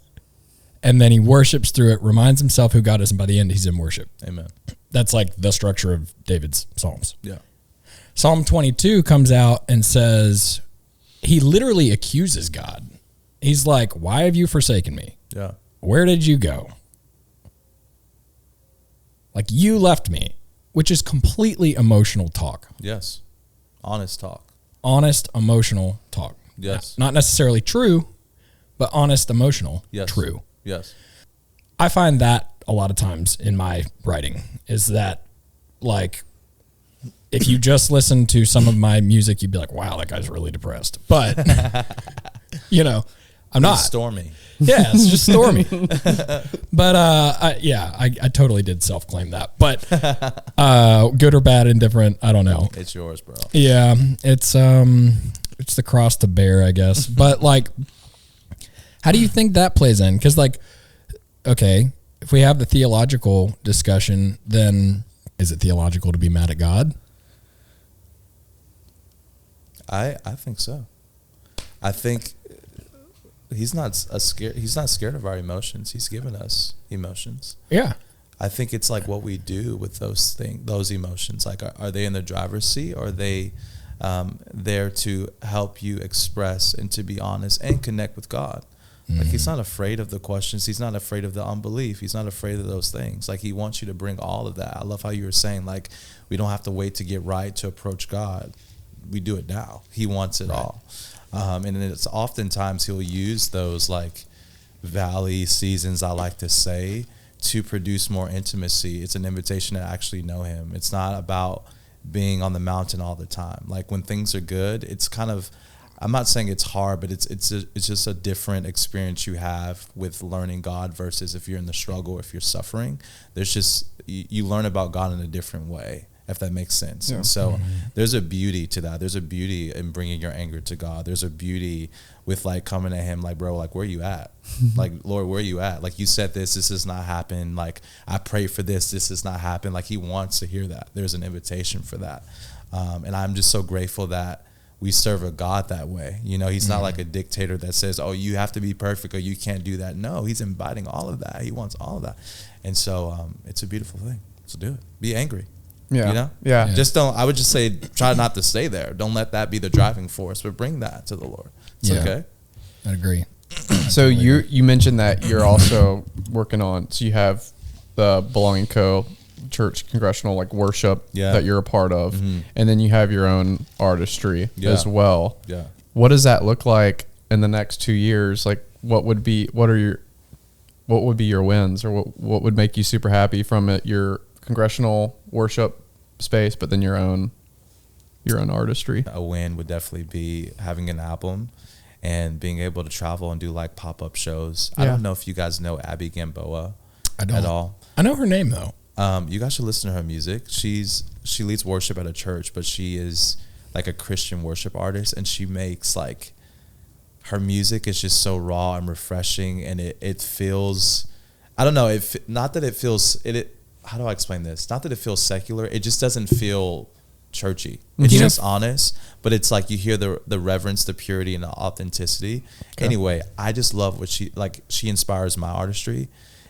and then he worships through it, reminds himself who God is, and by the end he's in worship. Amen. That's like the structure of David's Psalms. Yeah. Psalm 22 comes out and says, he literally accuses God. He's like, why have you forsaken me? Yeah. Where did you go? Like, you left me, which is completely emotional talk. Yes. Honest talk. Honest, emotional talk. Yes. Not necessarily true, but honest, emotional, Yes. true. Yes. I find that a lot of times in my writing is that, like, if you just listen to some of my music, you'd be like, wow, that guy's really depressed. But, I'm not. It's stormy. Yeah, it's just stormy. But, I totally did self-claim that. But good or bad, indifferent, I don't know. It's yours, bro. Yeah, it's the cross to bear, I guess. But, like, how do you think that plays in? Because, like, okay, if we have the theological discussion, then is it theological to be mad at God? I think so. I think he's not scared of our emotions. He's given us emotions. Yeah. I think it's like what we do with those emotions. Like, are they in the driver's seat, or are they there to help you express and to be honest and connect with God? Like, he's not afraid of the questions. He's not afraid of the unbelief. He's not afraid of those things. Like, he wants you to bring all of that. I love how you were saying, like, we don't have to wait to get right to approach God. We do it now. He wants it all. And it's oftentimes he'll use those, like, valley seasons, I like to say, to produce more intimacy. It's an invitation to actually know him. It's not about being on the mountain all the time. Like, when things are good, it's kind of, I'm not saying it's hard, but it's just a different experience you have with learning God versus if you're in the struggle, if you're suffering. There's just, you learn about God in a different way, if that makes sense. Yeah. And so there's a beauty to that. There's a beauty in bringing your anger to God. There's a beauty with, like, coming at him like, bro, like, where you at? Like, Lord, where you at? Like, you said this has not happened. Like, I prayed for this has not happened. Like, he wants to hear that. There's an invitation for that. And I'm just so grateful that we serve a God that way. He's not like a dictator that says, oh, you have to be perfect or you can't do that. No, he's inviting all of that. He wants all of that. And so it's a beautiful thing. So do it. Be angry. Yeah. Yeah. I would just say, try not to stay there. Don't let that be the driving force, but bring that to the Lord. It's okay. I agree. So you mentioned that you're also working on, so you have the Belonging Co. church congressional, like, worship that you're a part of, and then you have your own artistry as well. Yeah. What does that look like in the next 2 years? Like, what would be your wins, or what would make you super happy from it? Your congressional worship space, but then your own your own artistry? A win would definitely be having an album and being able to travel and do like pop-up shows. I don't know if you guys know Abby Gamboa at all. I know her name though. You guys should listen to her music. She leads worship at a church, but she is like a Christian worship artist, and she makes like, her music is just so raw and refreshing, and it feels, I don't know, not that it feels, how do I explain this? Not that it feels secular, it just doesn't feel churchy. It's just honest, but it's like you hear the reverence, the purity, and the authenticity. Okay. Anyway, I just love what she inspires my artistry.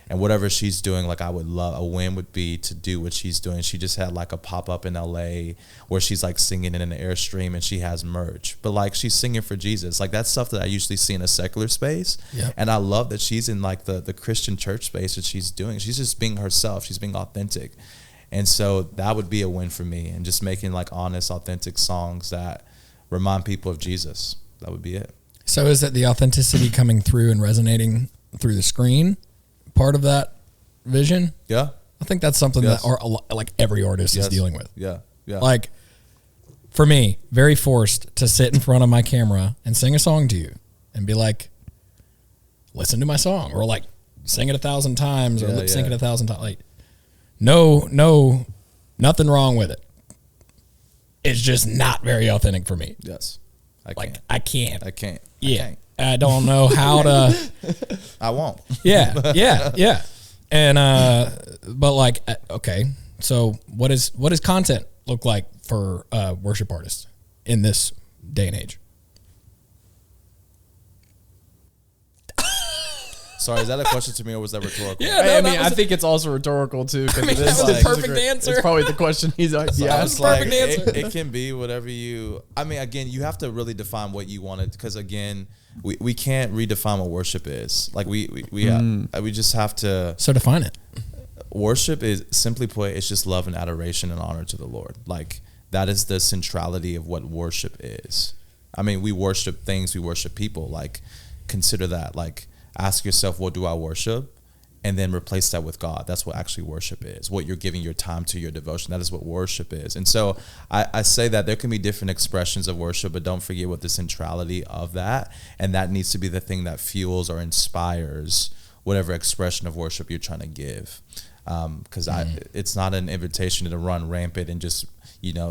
And whatever she's doing, like I would love, a win would be to do what she's doing. She just had like a pop-up in LA where she's like singing in an Airstream and she has merch. But like she's singing for Jesus. Like that's stuff that I usually see in a secular space. Yep. And I love that she's in like the Christian church space that she's doing. She's just being herself. She's being authentic. And so that would be a win for me. And just making like honest, authentic songs that remind people of Jesus. That would be it. So is it the authenticity coming through and resonating through the screen? Part of that vision? Yeah. I think that's something that like every artist is dealing with. Yeah. Yeah. Like for me, very forced to sit in front of my camera and sing a song to you and be like, listen to my song, or like sing it 1,000 times or lip sync it 1,000 times. Like no, nothing wrong with it. It's just not very authentic for me. Yes. I can't. Yeah. I don't know how to. I won't. Yeah. And but like, okay, so what is content look like for worship artists in this day and age? Sorry, is that a question to me or was that rhetorical? Yeah, No, I think it's also rhetorical too. I mean, that was the perfect answer. It's probably the question he's asked. That was the perfect answer. It can be whatever you. I mean, again, you have to really define what you wanted, because again, we can't redefine what worship is. Like we just have to. So define it. Worship is, simply put, it's just love and adoration and honor to the Lord. Like that is the centrality of what worship is. I mean, we worship things, we worship people. Like consider that. Like ask yourself, what do I worship? And then replace that with God. That's what actually worship is. What you're giving your time to, your devotion. That is what worship is. And so I say that there can be different expressions of worship, but don't forget what the centrality of that. And that needs to be the thing that fuels or inspires whatever expression of worship you're trying to give. Because it's not an invitation to run rampant and just,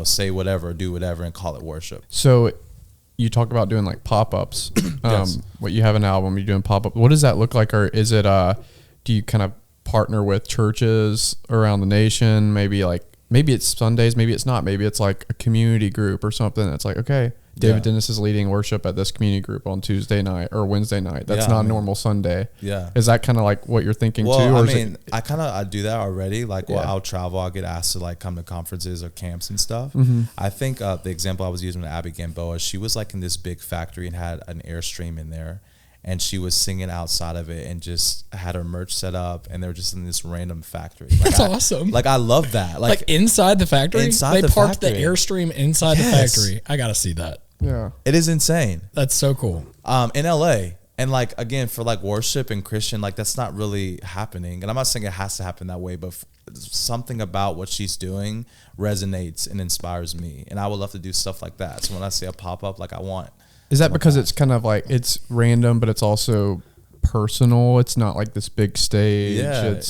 say whatever, do whatever and call it worship. So you talk about doing like pop-ups. Yes. What you have an album, you're doing pop-up. What does that look like? Or is it, do you kind of partner with churches around the nation? Maybe it's Sundays, maybe it's not. Maybe it's like a community group or something. It's like, okay, David Dennis is leading worship at this community group on Tuesday night or Wednesday night. That's not a normal Sunday. Yeah. Is that kind of like what you're thinking too? Well, Or I do that already. Like, I'll travel, I'll get asked to like come to conferences or camps and stuff. Mm-hmm. I think the example I was using with Abby Gamboa, she was like in this big factory and had an Airstream in there. And she was singing outside of it and just had her merch set up, and they were just in this random factory. Like That's awesome. Like I love that. Like inside the factory? Inside they the parked factory. the Airstream inside the factory. I got to see that. Yeah. It is insane. That's so cool. In LA. And like, again, for like worship and Christian, like that's not really happening. And I'm not saying it has to happen that way, but something about what she's doing resonates and inspires me. And I would love to do stuff like that. So when I see a pop-up, like I want. Is that because it's kind of like, it's random, but it's also personal? It's not like this big stage.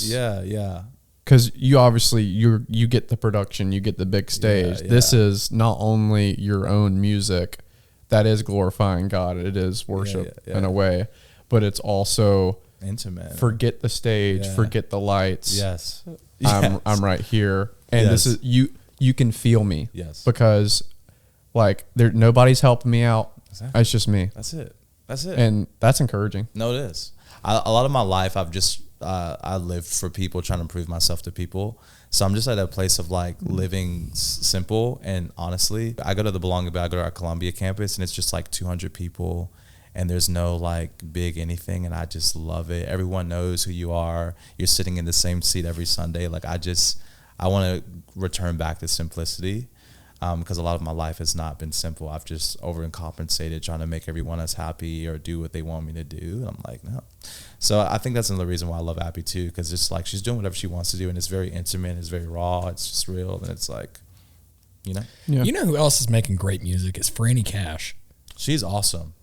Yeah. Because you obviously, you get the production, you get the big stage. Yeah. This is not only your own music that is glorifying God, it is worship in a way, but it's also intimate. Forget the stage, forget the lights. Yes. I'm right here. And this is, you can feel me. Yes. Because like nobody's helping me out. Exactly. It's just me. That's it. And that's encouraging. No, it is. A lot of my life, I've just, I lived for people, trying to prove myself to people. So I'm just at a place of like living simple and honestly. I go to the Belonging Bay, I go to our Columbia campus, and it's just like 200 people, and there's no like big anything, and I just love it. Everyone knows who you are. You're sitting in the same seat every Sunday. Like I want to return back to simplicity. Because a lot of my life has not been simple. I've just overcompensated, trying to make everyone else happy or do what they want me to do. And I'm like, no. So I think that's another reason why I love Abby too, because it's like she's doing whatever she wants to do, and it's very intimate, it's very raw, it's just real, and it's like, You know, Yeah. You know who else is making great music? Is Frannie Cash. she's awesome.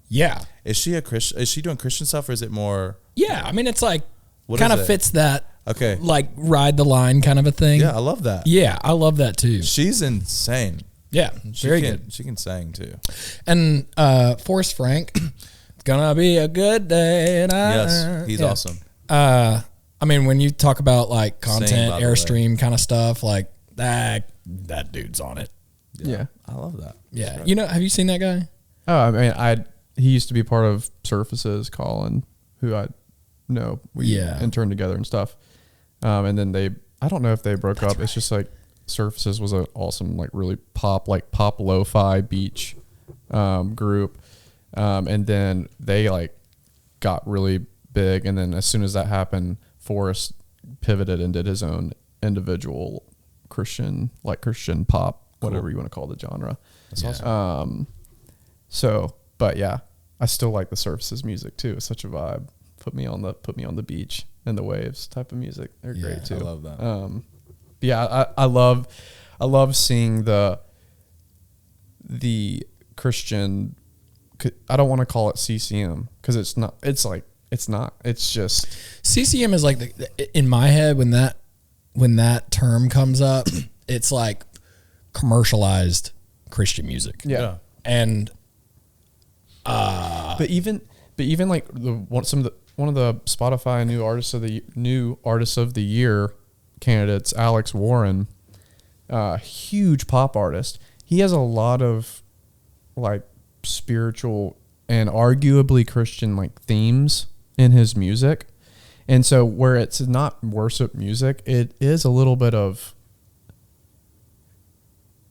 Yeah. Is she a Christian? Is she doing Christian stuff, or is it more? Yeah. I mean, it's like What kind is of it? fits that Okay. like ride the line kind of a thing. Yeah, I love that. Yeah, I love that too. She's insane. Yeah, very can, good. She can sing too. And Forrest Frank, it's gonna be a good day. Yes, he's Yeah. awesome. I mean, when you talk about like content, Sing, by the way. Airstream kind of stuff, like that dude's on it. Yeah. I love that. Yeah, you know, have you seen that guy? Oh, I mean, he used to be part of Surfaces, Colin, who I know. We interned together and stuff. And then I don't know if they broke up. It's just like Surfaces was an awesome, like really pop lo-fi beach group. And then they like got really big. And then as soon as that happened, Forrest pivoted and did his own individual Christian pop, whatever you want to call the genre. That's awesome. So, but yeah, I still like the Surfaces music too. It's such a vibe. Put me on the beach and the waves type of music. They're great too. I love that. Yeah, I love seeing the Christian. I don't want to call it CCM because it's not. It's not. It's just CCM is like in my head when that term comes up, it's like commercialized Christian music. yeah. And But even like one of the Spotify new artists of the year candidates, Alex Warren, huge pop artist. He has a lot of like spiritual and arguably Christian like themes in his music. And so where it's not worship music, it is a little bit of,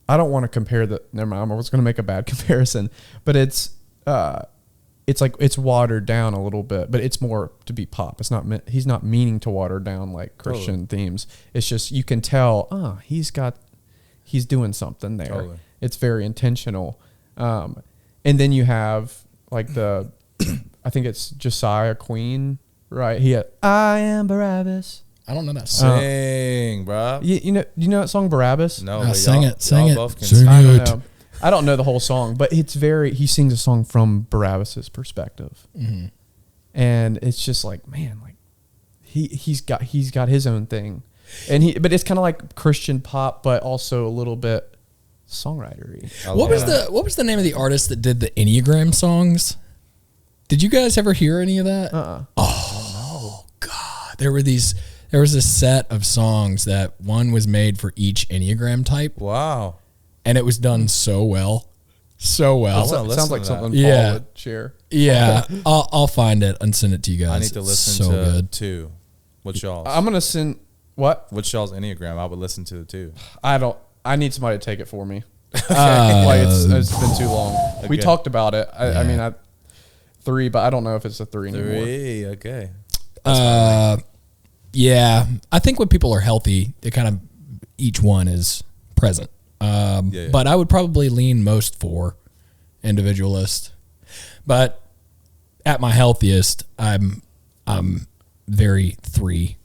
I don't want to compare never mind, I was going to make a bad comparison, but it's like, it's watered down a little bit, but it's more to be pop. It's not, he's not meaning to water down like Christian themes. It's just, you can tell, he's doing something there. Totally. It's very intentional. And then you have like I think it's Josiah Queen, right? He had, I am Barabbas. I don't know that song. Sing, bro. You know that song Barabbas? No, but sing y'all- it, sing y'all it, both can sing sing. I don't it. know. I don't know the whole song, but he sings a song from Barabbas's perspective. Mm-hmm. And it's just like, man, like he's got his own thing. But it's kind of like Christian pop, but also a little bit songwritery. What was the name of the artist that did the Enneagram songs? Did you guys ever hear any of that? Oh God. There was a set of songs that one was made for each Enneagram type, Wow. and it was done so well. So well. I wanna It sounds listen like to something that. Yeah. Paul would share. Yeah. I'll find it and send it to you guys. I need to It's listen so to good. two. What's y'all's? I'm going to send what? What's y'all's Enneagram? I would listen to it too. I need somebody to take it for me. Like it's been too long. We Okay. talked about it. I mean, 3, but I don't know if it's a 3 anymore. 3. Okay. Yeah, I think when people are healthy, they kind of each one is present. Yeah. But I would probably lean most for individualist. But at my healthiest, I'm very 3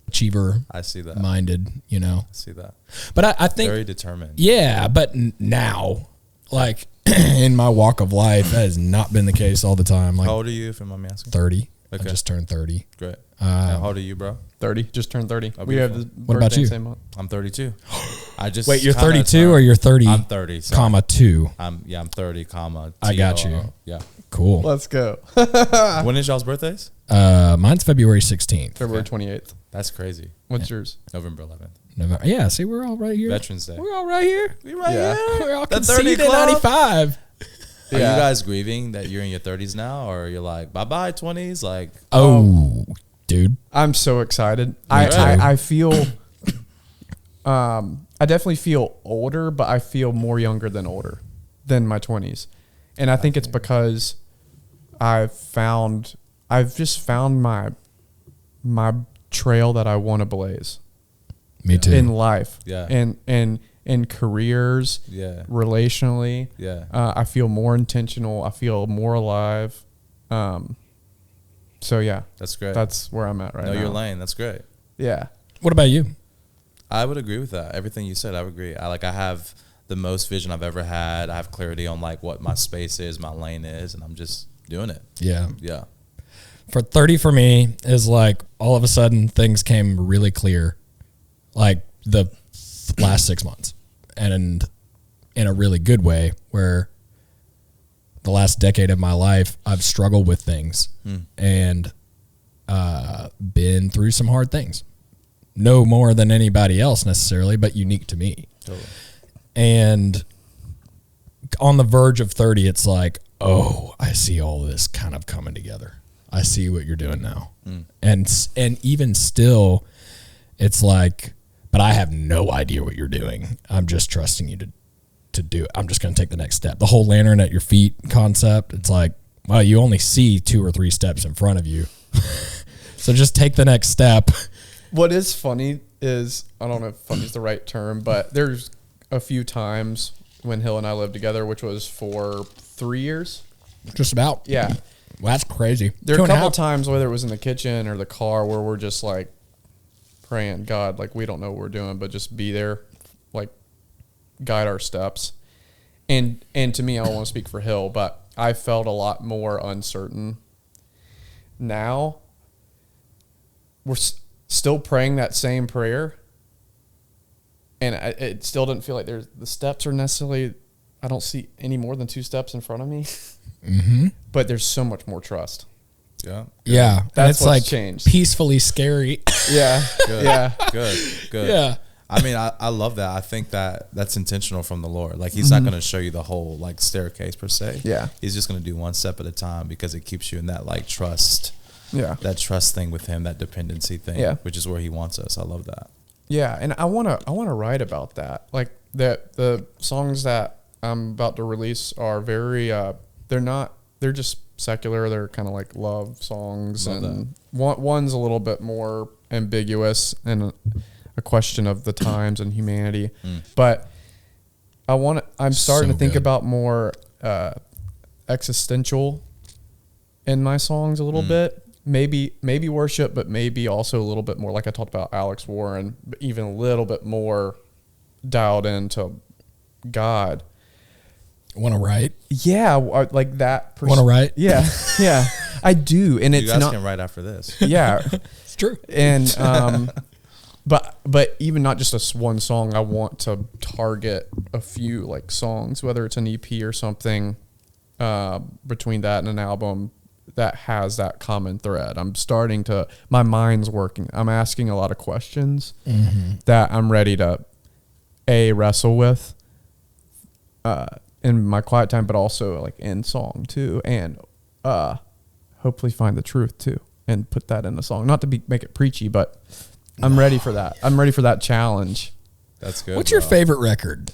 achiever I see that. minded, you know. I see that. But I think Very determined. yeah, but now, like in my walk of life, that has not been the case all the time. Like How old are you, if you mind me asking? 30. Okay. I just turned 30. Great. How old are you, bro? 30, just turned 30. Oh, We have beautiful. the What about birthday you? same month. I'm 32. I just Wait, you're kinda 32 or you're 30, I'm 30. Sorry. comma 2? I'm 30, comma. I got you. TOO. Yeah. Cool. Let's go. When is y'all's birthdays? Mine's February 16th. February 28th. That's crazy. What's yours? November 11th. November. Yeah, see, we're all right here. Veterans Day. We're all right here. We right Yeah. here. We're all The 30 conceded at club. 95. Are Yeah. you guys grieving that you're in your 30s now, or you're like, bye-bye 20s? Like, Oh, dude. I'm so excited. too. I feel, I definitely feel older, but I feel more younger than older than my 20s. And I think it's because I've just found my trail that I want to blaze Me too. in life. Yeah. And in careers, yeah. relationally. Yeah. I feel more intentional. I feel more alive. So yeah, That's great. that's where I'm at right Know now. your lane. That's great. Yeah. What about you? I would agree with that. Everything you said, I would agree. I have the most vision I've ever had. I have clarity on like what my space is, my lane is, and I'm just doing it. Yeah. Yeah. For 30 for me is like all of a sudden things came really clear, like the last 6 months, and in a really good way, where the last decade of my life I've struggled with things and been through some hard things. No more than anybody else necessarily, but unique to me. Totally. And on the verge of 30, it's like, oh, I see all this kind of coming together. I see what you're doing now. And even still, it's like, but I have no idea what you're doing. I'm just trusting you to do it. I'm just going to take the next step. The whole lantern at your feet concept, it's like, well, you only see 2 or 3 steps in front of you. So just take the next step. What is funny is, I don't know if funny is the right term, but there's a few times when Hill and I lived together, which was for 3 years. Just about. Yeah. Well, that's crazy. There are a couple times, whether it was in the kitchen or the car, where we're just like praying, God, like we don't know what we're doing, but just be there, like guide our steps. And to me, I don't want to speak for Hill, but I felt a lot more uncertain. Now we're still praying that same prayer, and it still doesn't feel like the steps are necessarily, I don't see any more than 2 steps in front of me. Mm-hmm. But there's so much more trust. Yeah. Yeah. That's and it's what's like changed. Peacefully scary. Yeah. Good. Yeah. Good. Yeah. I mean, I love that. I think that's intentional from the Lord. Like, he's not going to show you the whole like staircase per se. Yeah. He's just going to do one step at a time, because it keeps you in that like trust. Yeah. That trust thing with him, that dependency thing, Yeah. which is where he wants us. I love that. Yeah. And I want to write about that. Like the songs that I'm about to release are very, they're just secular. They're kind of like love songs. Love and one's a little bit more ambiguous and a question of the times and humanity. But I'm starting So to think good. about more existential in my songs a little bit. Maybe worship, but maybe also a little bit more, like I talked about Alex Warren, but even a little bit more dialed into God. Want to write? Yeah, like that. Want to write? Yeah, yeah, I do, and You it's guys not. can write after this. Yeah, It's true. and but even not just one song. I want to target a few like songs, whether it's an EP or something, between that and an album that has that common thread. I'm starting to, my mind's working. I'm asking a lot of questions that I'm ready to wrestle with in my quiet time, but also like in song too, and hopefully find the truth too and put that in the song. Not to make it preachy, but I'm ready for that. I'm ready for that challenge. That's good. What's your favorite record?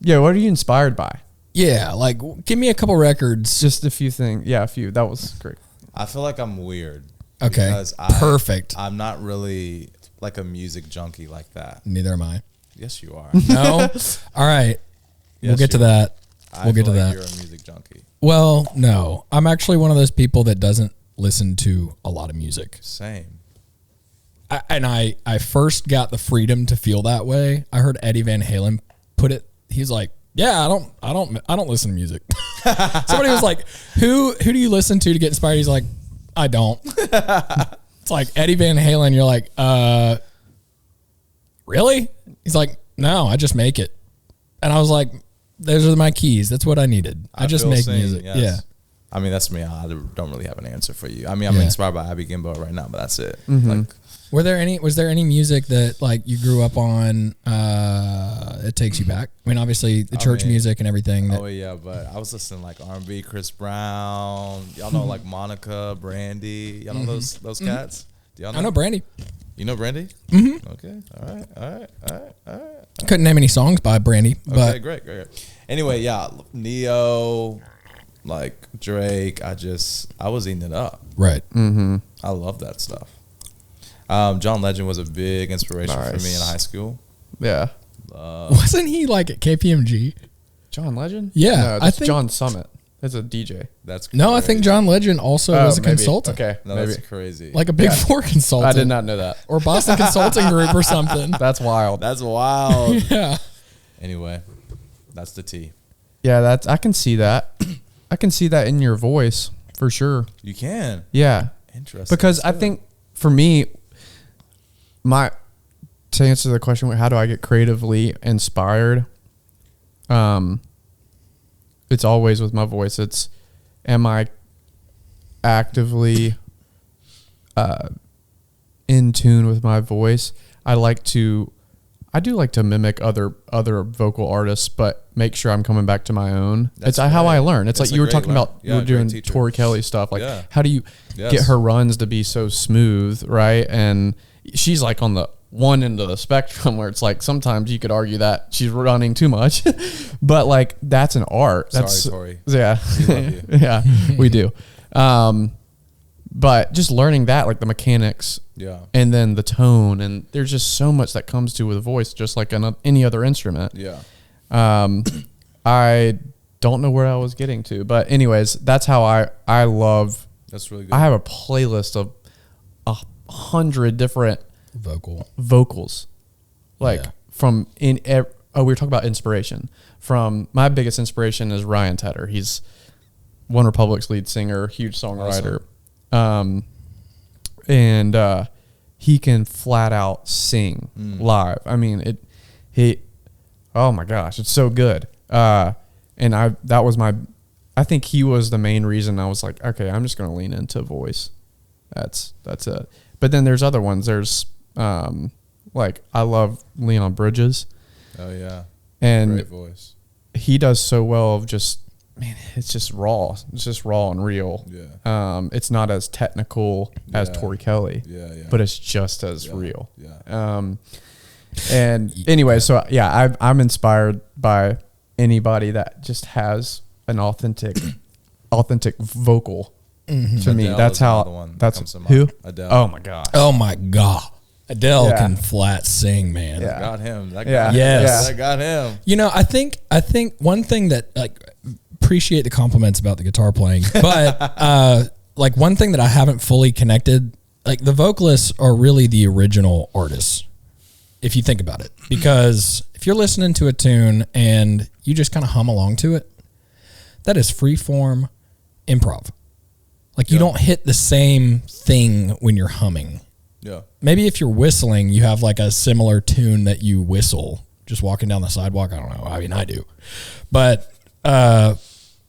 Yeah, what are you inspired by? Yeah, like give me a couple records. Just a few things. Yeah, a few. That was great. I feel like I'm weird. Okay, Because perfect. I'm not really like a music junkie like that. Neither am I. Yes, you are. No? All right. We'll Yes, get to you are. that. I We'll get feel to like that. You're a music junkie. Well, no. I'm actually one of those people that doesn't listen to a lot of music. Same. I first got the freedom to feel that way. I heard Eddie Van Halen put it. He's like, "Yeah, I don't listen to music." Somebody was like, "Who do you listen to get inspired?" He's like, "I don't." It's like Eddie Van Halen. You're like, really? He's like, "No, I just make it." And I was like, "Those are my keys. That's what I needed. I just feel make same, music." yes. Yeah. I mean, that's me. I don't really have an answer for you. I mean, I'm Yeah. inspired by Abby Gimbo right now, but that's it. Like, Was there any music that like you grew up on? It takes you back. I mean, obviously the church mean, music and everything. That, oh yeah, but I was listening like R&B, Chris Brown. Y'all know like Monica, Brandy. Y'all know those cats? Do y'all know? I know Brandy. You know Brandy? Mm-hmm. Okay. All right. Couldn't name any songs by Brandy, Okay, but great. Anyway, yeah, Neo, like Drake. I was eating it up. right. I love that stuff. John Legend was a big inspiration for me in high school. Yeah. Wasn't he like at KPMG? John Legend? Yeah, no, I that's think- John Summit. It's a DJ. That's crazy. No, I think John Legend also was a maybe. consultant. Okay, No, maybe. that's crazy. Like a Big Four consultant. I did not know that. Or Boston Consulting Group or something. That's wild. That's wild. Yeah. Anyway, that's the T. Yeah, I can see that. I can see that in your voice for sure. You can. Yeah. Interesting. Because I think for me, to answer the question, how do I get creatively inspired? It's always with my voice. Am I actively in tune with my voice? I do like to mimic other vocal artists, but make sure I'm coming back to my own. That's It's how I great. learn. It's That's like a you were great talking learn. about, Yeah, you were doing great teacher. Tori Kelly stuff. Like, Yeah. how do you Yes. get her runs to be so smooth, right? And she's like on the one end of the spectrum where it's like sometimes you could argue that she's running too much, but like that's an art. That's, Sorry, Tori. Yeah, We love you. yeah, we do. But just learning that, like the mechanics, Yeah. and then the tone, and there's just so much that comes to with a voice, just like any other instrument. Yeah. I don't know where I was getting to, but anyways, that's how I love. That's really good. I have a playlist of 100 different vocals, like Yeah. we were talking about inspiration. From my biggest inspiration is Ryan Tedder. He's One Republic's lead singer, huge songwriter. And he can flat out sing live. I mean, oh my gosh, it's so good. I think he was the main reason I was like, okay, I'm just going to lean into voice. That's it. But then there's other ones. There's like I love Leon Bridges. Oh yeah. And great voice. He does so well of just, man, it's just raw. It's just raw and real. Yeah. It's not as technical as Tori Kelly. Yeah, yeah. But it's just as real. Yeah. And anyway, so yeah, I'm inspired by anybody that just has an authentic vocal. To me, Adele that's is another how. one that That's comes to mind. who. Adele. Oh my gosh. Oh my God. Adele Yeah. can flat sing, man. Yeah. Got him. That Yeah. got Yes. That got him. You know, I think one thing that, like, appreciate the compliments about the guitar playing, but like one thing that I haven't fully connected, like the vocalists are really the original artists, if you think about it. Because if you're listening to a tune and you just kind of hum along to it, that is free form improv. Like you don't hit the same thing when you're humming. Yeah. Maybe if you're whistling, you have like a similar tune that you whistle just walking down the sidewalk. I don't know. I mean, I do. But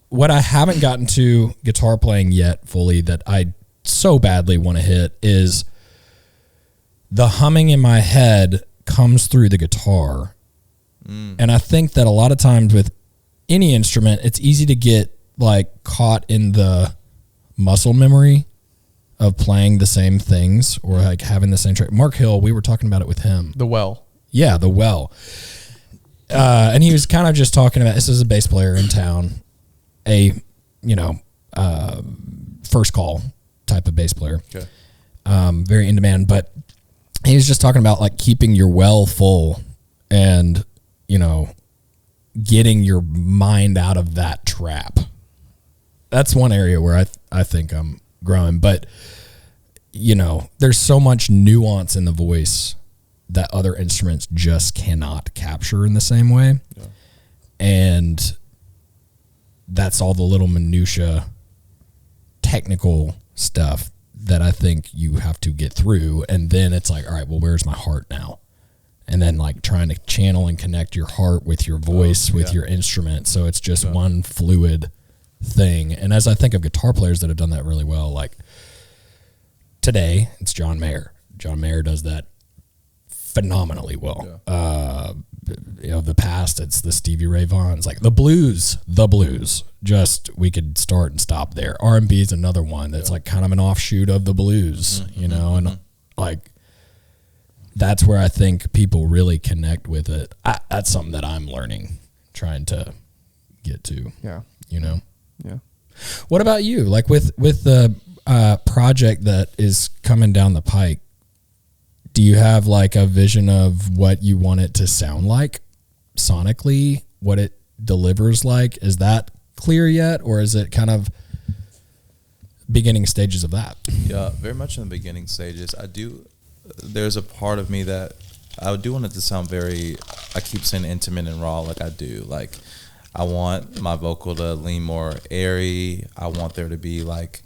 what I haven't gotten to guitar playing yet fully that I so badly want to hit is the humming in my head comes through the guitar. And I think that a lot of times with any instrument, it's easy to get like caught in the muscle memory of playing the same things or like having the same track. Mark Hill, we were talking about it with him. The Well. Yeah, the Well. And he was kind of just talking about, this is a bass player in town, first call type of bass player. Okay. Very in demand, but he was just talking about like keeping your well full and, getting your mind out of that trap. That's one area where I think I'm growing, but there's so much nuance in the voice that other instruments just cannot capture in the same way. Yeah. And that's all the little minutia technical stuff that I think you have to get through. And then it's like, all right, well, where's my heart now? And then like trying to channel and connect your heart with your voice, with your instrument. So it's just one fluid thing. And as I think of guitar players that have done that really well, like today it's John Mayer. John Mayer does that phenomenally well. The past, it's the Stevie Ray Vaughns, like the blues, just, we could start and stop there. R&B is another one that's like kind of an offshoot of the blues, and like, that's where I think people really connect with it. That's something that I'm learning, trying to get to. Yeah. Yeah. What about you? Like with the project that is coming down the pike, do you have like a vision of what you want it to sound like sonically, what it delivers like? Is that clear yet, or is it kind of beginning stages of that? Yeah, very much in the beginning stages. There's a part of me that I do want it to sound very, I keep saying intimate and raw, like I do. Like, I want my vocal to lean more airy. I want there to be like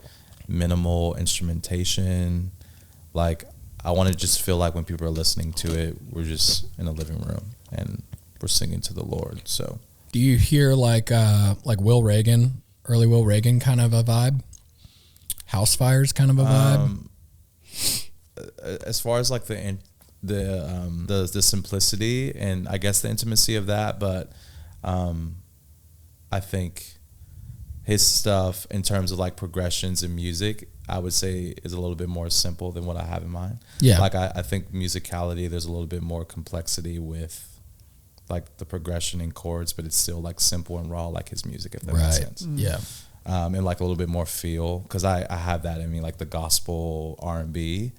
minimal instrumentation. Like, I want to just feel like when people are listening to it, we're just in a living room and we're singing to the Lord. So, do you hear like Will Reagan, early Will Reagan kind of a vibe? House Fires kind of a vibe? As far as like the simplicity and I guess the intimacy of that, but I think his stuff in terms of like progressions in music, I would say is a little bit more simple than what I have in mind. Yeah. Like I think musicality, there's a little bit more complexity with like the progression in chords, but it's still like simple and raw like his music, if that makes sense. Yeah. And like a little bit more feel, because I have that in me, like the gospel R&B.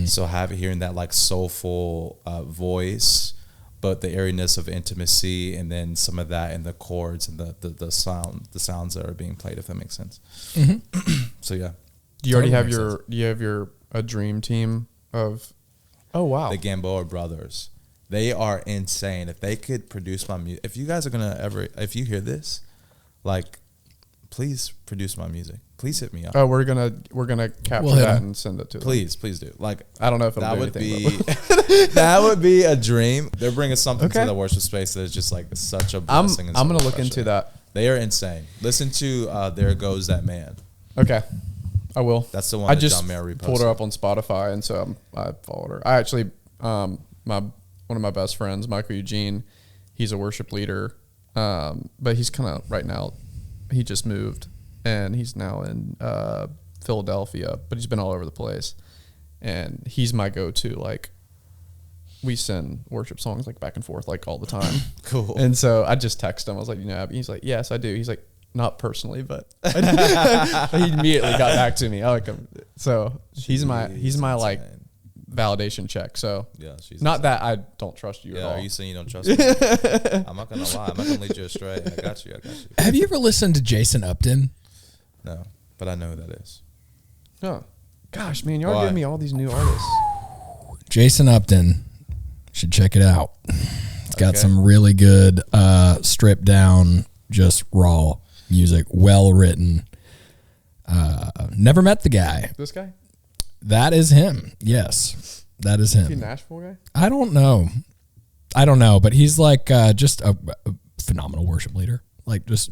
So hearing that like soulful voice, but the airiness of intimacy, and then some of that in the chords and the sounds that are being played, if that makes sense. So yeah. Do you already have a dream team of? Oh wow, The Gamboa Brothers. They are insane. If they could produce my music, if you guys are if you hear this, like, please produce my music. Please hit me up. Oh, we're gonna capture that and send it to them. Please do. Like, I don't know if it'll that do would anything, be that would be a dream. They're bringing something to the worship space that is just like such a blessing. I'm gonna look into that. They are insane. Listen to "There Goes That Man." Okay, I will. That's the one I that just John Mayer reposted. pulled her up on Spotify, and so I followed her. I actually, one of my best friends, Michael Eugene, he's a worship leader, but he's kind of right now, he just moved, and he's now in Philadelphia, but he's been all over the place, and he's my go-to. Like, we send worship songs like back and forth like all the time. Cool. And so I just texted him. I was like, Abby? He's like, yes, I do. He's like, not personally, but he immediately got back to me. I like him. So he's my like validation check. So yeah, she's not insane. that I don't trust you at all. Are you saying you don't trust me? I'm not gonna lie. I'm not gonna lead you astray. I got you. Have you ever listened to Jason Upton? No, but I know who that is. Oh, gosh, man, y'all giving me all these new artists. Jason Upton, should check it out. It's got some really good stripped down, just raw music, well written. Never met the guy. This guy? That is him. Yes, that is him. Is he a Nashville guy? I don't know, but he's like just a phenomenal worship leader. Like, just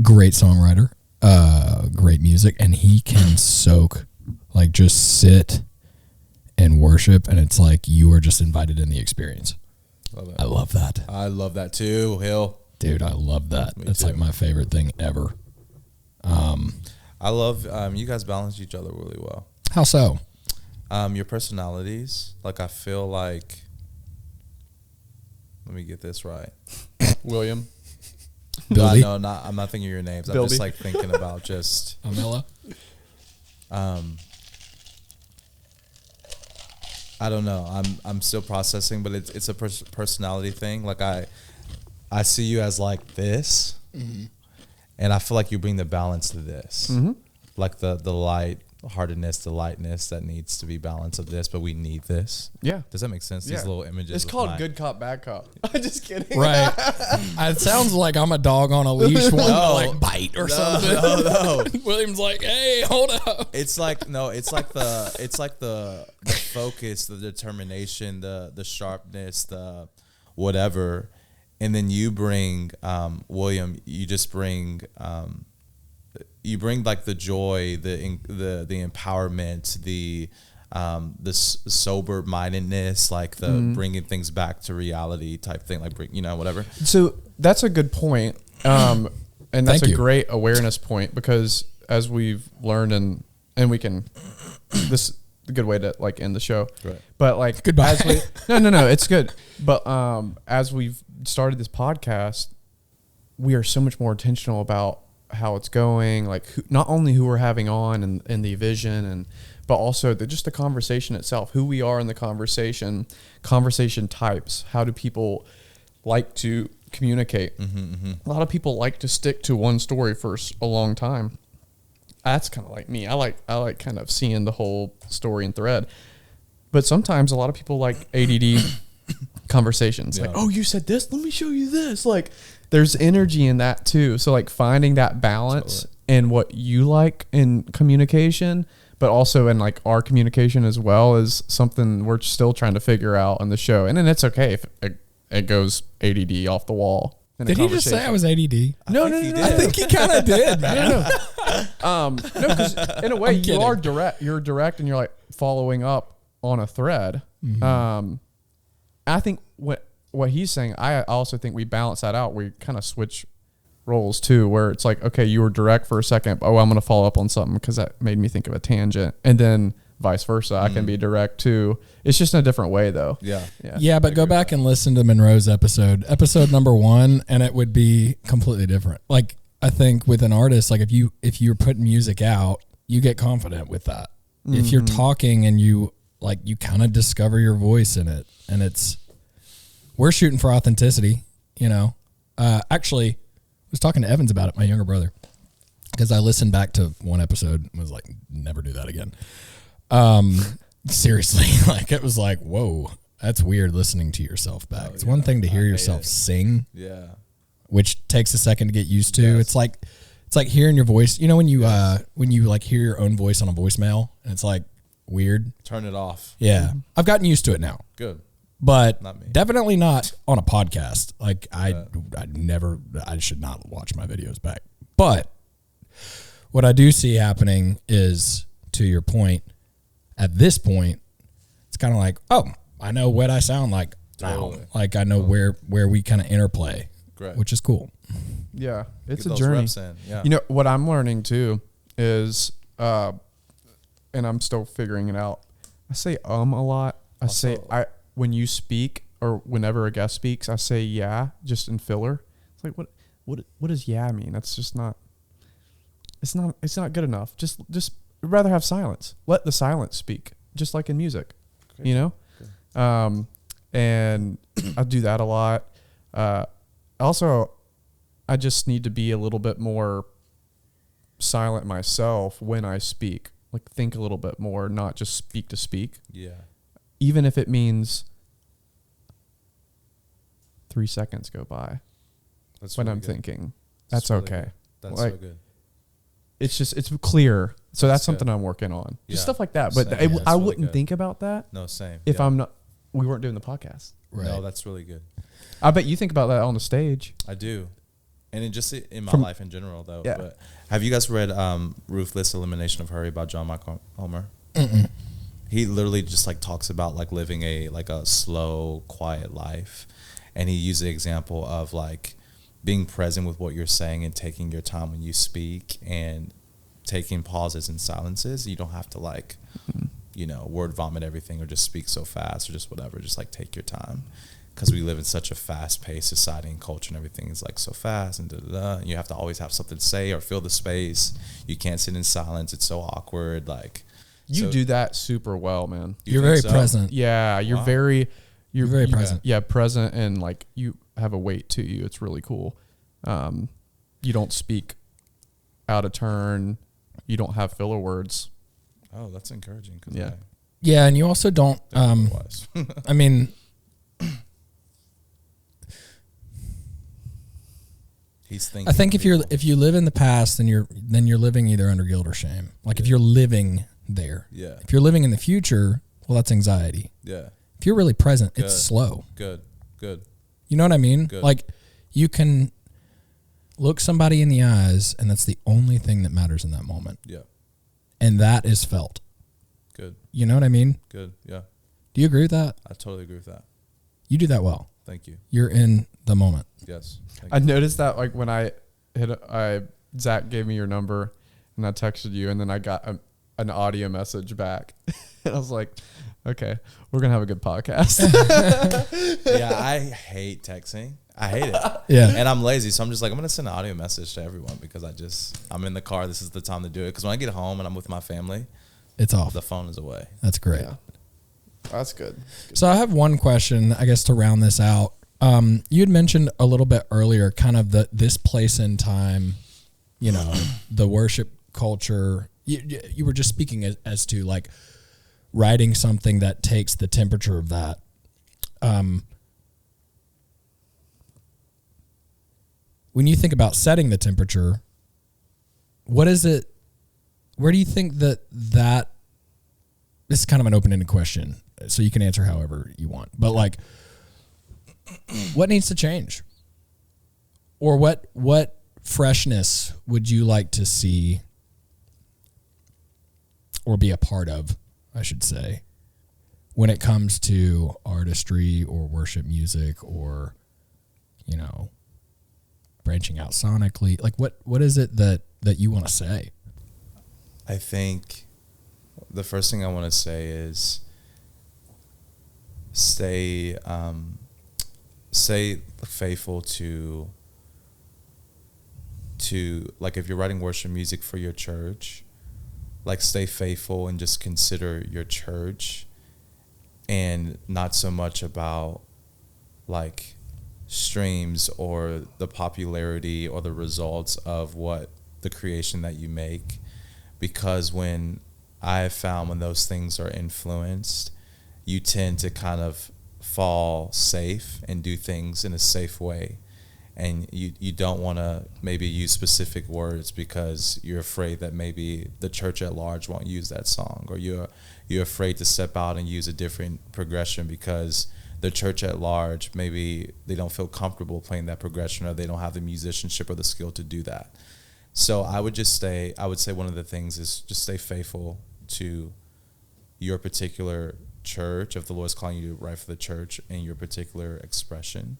great songwriter, great music, and he can soak, like, just sit and worship, and it's like you are just invited in the experience. Love it. I love that. I love that too, Hill. Dude, I love that. Me That's too. like my favorite thing ever. I love you guys balance each other really well. How so? Your personalities, like, I feel like, let me get this right. William. Bilby? No, I'm not thinking of your names. Bilby. I'm just like thinking about just Amela? I don't know. I'm still processing, but it's a personality thing. Like, I see you as like this, and I feel like you bring the balance to this, like the light-heartedness, the lightness that needs to be balanced of this, but we need this. Yeah. Does that make sense? Yeah. These little images. It's of called my- Good Cop, Bad Cop. I'm just kidding. Right. It sounds like I'm a dog on a leash wanting to like bite or something. No. William's like, hey, hold up. It's like the focus, the determination, the sharpness, the whatever, and then you bring William. You just bring like the joy, the empowerment, the sober mindedness, like the bringing things back to reality type thing, like whatever. So that's a good point. And that's Thank you. a great awareness point, because as we've learned and we can, this is a good way to like end the show. Right. But like, Goodbye. as we, no, it's good. But as we've started this podcast, we are so much more intentional about how it's going, like not only who we're having on and the vision, but also just the conversation itself, who we are in the conversation types. How do people like to communicate. A lot of people like to stick to one story for a long time. That's kind of like me. I like kind of seeing the whole story and thread. But sometimes a lot of people like ADD conversations. Like, oh, you said this, let me show you this. Like, there's energy in that too. So like finding that balance in what you like in communication, but also in like our communication as well, is something we're still trying to figure out on the show. And then it's okay if it goes ADD off the wall. Did he just say I was ADD? No. I think he kind of did, man. No, because in a way you are direct. You're direct, and you're like following up on a thread. I think what he's saying, I also think we balance that out. We kind of switch roles too, where it's like, okay, you were direct for a second. Oh, I'm going to follow up on something because that made me think of a tangent, and then vice versa. I can be direct too. It's just in a different way though. Yeah. But go back and listen to Monroe's episode number 1, and it would be completely different. Like, I think with an artist, like if you're putting music out, you get confident with that. If you're talking and you kind of discover your voice in it, and we're shooting for authenticity, actually I was talking to Evans about it, my younger brother, because I listened back to one episode and was like, never do that again. Seriously, like it was like, whoa, that's weird listening to yourself back. It's one thing to hear yourself sing, which takes a second to get used to. It's like hearing your voice. You know when you like hear your own voice on a voicemail, and it's like weird. Turn it off. Yeah, I've gotten used to it now. Good, but not me. Definitely not on a podcast. Like I should not watch my videos back. But what I do see happening is, to your point, at this point, it's kind of like, oh, I know what I sound like now. Like I know where we kind of interplay, which is cool. Yeah, it's Get a those journey. reps in. Yeah. You know what I'm learning too is, and I'm still figuring it out. I say a lot. When you speak or whenever a guest speaks, I say yeah, just in filler. It's like what does yeah mean? That's just not. It's not good enough. Just I'd rather have silence. Let the silence speak, just like in music, you know? Okay. And I do that a lot. Also, I just need to be a little bit more silent myself when I speak. Like think a little bit more, not just speak to speak. Yeah. Even if it means 3 seconds go by. That's when really I'm good. thinking. That's really okay. Good. That's like, so good. It's clear. So that's something good. I'm working on. Just Yeah. stuff like that. But Same. I Really wouldn't good. think about that No, same. if we weren't doing the podcast. Right. No, that's really good. I bet you think about that on the stage. I do. And it just in my From- life in general, though. Yeah. But have you guys read Ruthless Elimination of Hurry by John Michael Homer? Mm-mm. He literally just like talks about like living a slow, quiet life. And he used the example of like being present with what you're saying and taking your time when you speak and taking pauses and silences. You don't have to like, word vomit everything or just speak so fast or just whatever. Just like take your time. Because we live in such a fast-paced society and culture, and everything is like so fast and da-da-da. You have to always have something to say or fill the space. You can't sit in silence; it's so awkward. Like You do that super well, man. You're very present. Yeah, you're Wow. you're very present. Yeah, present, and like you have a weight to you. It's really cool. You don't speak out of turn. You don't have filler words. Oh, that's encouraging. Yeah. Yeah, and you also don't. I mean. He's thinking. I think if you live in the past, then you're living either under guilt or shame. Like if you're living there. Yeah. If you're living in the future, well, that's anxiety. Yeah. If you're really present, Good. it's slow. Good. You know what I mean? Good. Like you can look somebody in the eyes, and that's the only thing that matters in that moment. Yeah. And that is felt. Good. You know what I mean? Good. Yeah. Do you agree with that? I totally agree with that. You do that well. Thank you. You're in the moment. Yes. Thank I you. noticed that like when Zach gave me your number, and I texted you, and then I got an audio message back, and I was like, okay, we're gonna have a good podcast. Yeah, I hate texting. I hate it. Yeah. And I'm lazy, so I'm just like, I'm going to send an audio message to everyone because I'm in the car. This is the time to do it. Because when I get home and I'm with my family, It's off. the phone is away. That's great. Yeah. That's good. So I have one question, I guess, to round this out. You had mentioned a little bit earlier, kind of this place in time, you know, the worship culture. You were just speaking as to like writing something that takes the temperature of that. When you think about setting the temperature, what is it? Where do you think that this is kind of an open-ended question, so you can answer however you want, but like, what needs to change? Or what freshness would you like to see or be a part of, I should say, when it comes to artistry or worship music or, you know, branching out sonically? Like what is it that you want to say? I think the first thing I want to say is stay faithful to like, if you're writing worship music for your church, like, stay faithful and just consider your church, and not so much about like streams or the popularity or the results of what the creation that you make. Because when I have found when those things are influenced, you tend to kind of fall safe and do things in a safe way. And you don't want to maybe use specific words because you're afraid that maybe the church at large won't use that song, or you're afraid to step out and use a different progression because the church at large, maybe they don't feel comfortable playing that progression, or they don't have the musicianship or the skill to do that. So I would say one of the things is just stay faithful to your particular church, if the Lord's calling you to write for the church, and your particular expression.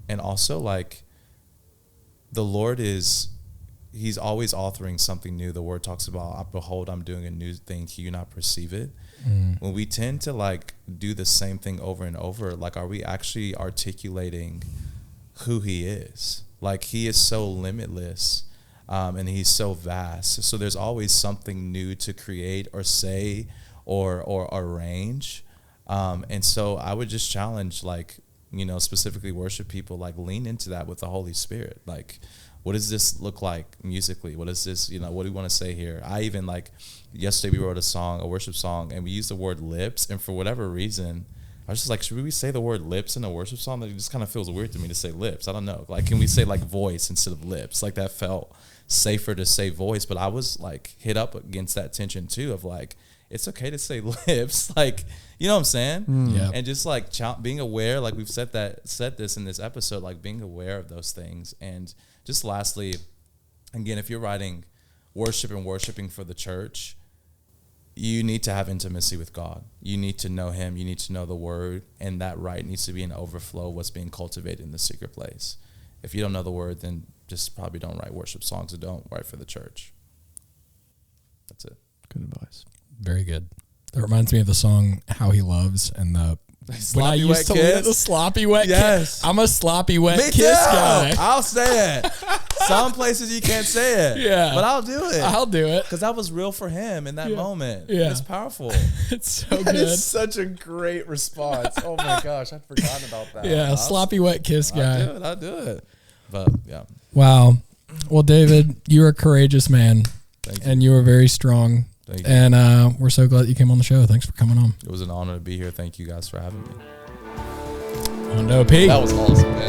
And also, like, the Lord he's always authoring something new. The word talks about, behold, I'm doing a new thing. Can you not perceive it? When we tend to like do the same thing over and over, like, are we actually articulating who he is? Like, he is so limitless, and he's so vast. So there's always something new to create or say or arrange. And so I would just challenge, like, you know, specifically worship people, like, lean into that with the Holy Spirit. Like, what does this look like musically? What is this, you know, what do we want to say here? I even, like, yesterday we wrote a worship song, and we used the word lips. And for whatever reason, I was just like, should we say the word lips in a worship song? Like, it just kind of feels weird to me to say lips. I don't know. Like, can we say like voice instead of lips? Like, that felt safer to say voice. But I was like hit up against that tension too of like, it's okay to say lips, like, you know what I'm saying? Yeah. And just like being aware, like we've said this in this episode, like being aware of those things. And just lastly, again, if you're writing worship and worshiping for the church, you need to have intimacy with God. You need to know him. You need to know the word, and that right needs to be an overflow of what's being cultivated in the secret place. If you don't know the word, then just probably don't write worship songs, or don't write for the church. That's it. Good advice. Very good. That reminds me of the song "How He Loves" and the Sloppy wet kiss. The sloppy wet Yes. kiss. I'm a sloppy wet Me kiss too. guy. I'll say it. Some places you can't say it. Yeah. But I'll do it. I'll do it. Because that was real for him in that moment. Yeah. It's powerful. It's so That good. is such a great response. Oh my gosh, I'd forgotten about that. Yeah, sloppy wet kiss guy. I'll do it. But yeah. Wow. Well, David, you're a courageous man. Thank you. And you are very strong. Thank you. And we're so glad you came on the show. Thanks for coming on. It was an honor to be here. Thank you guys for having me. Hondo P. That was awesome.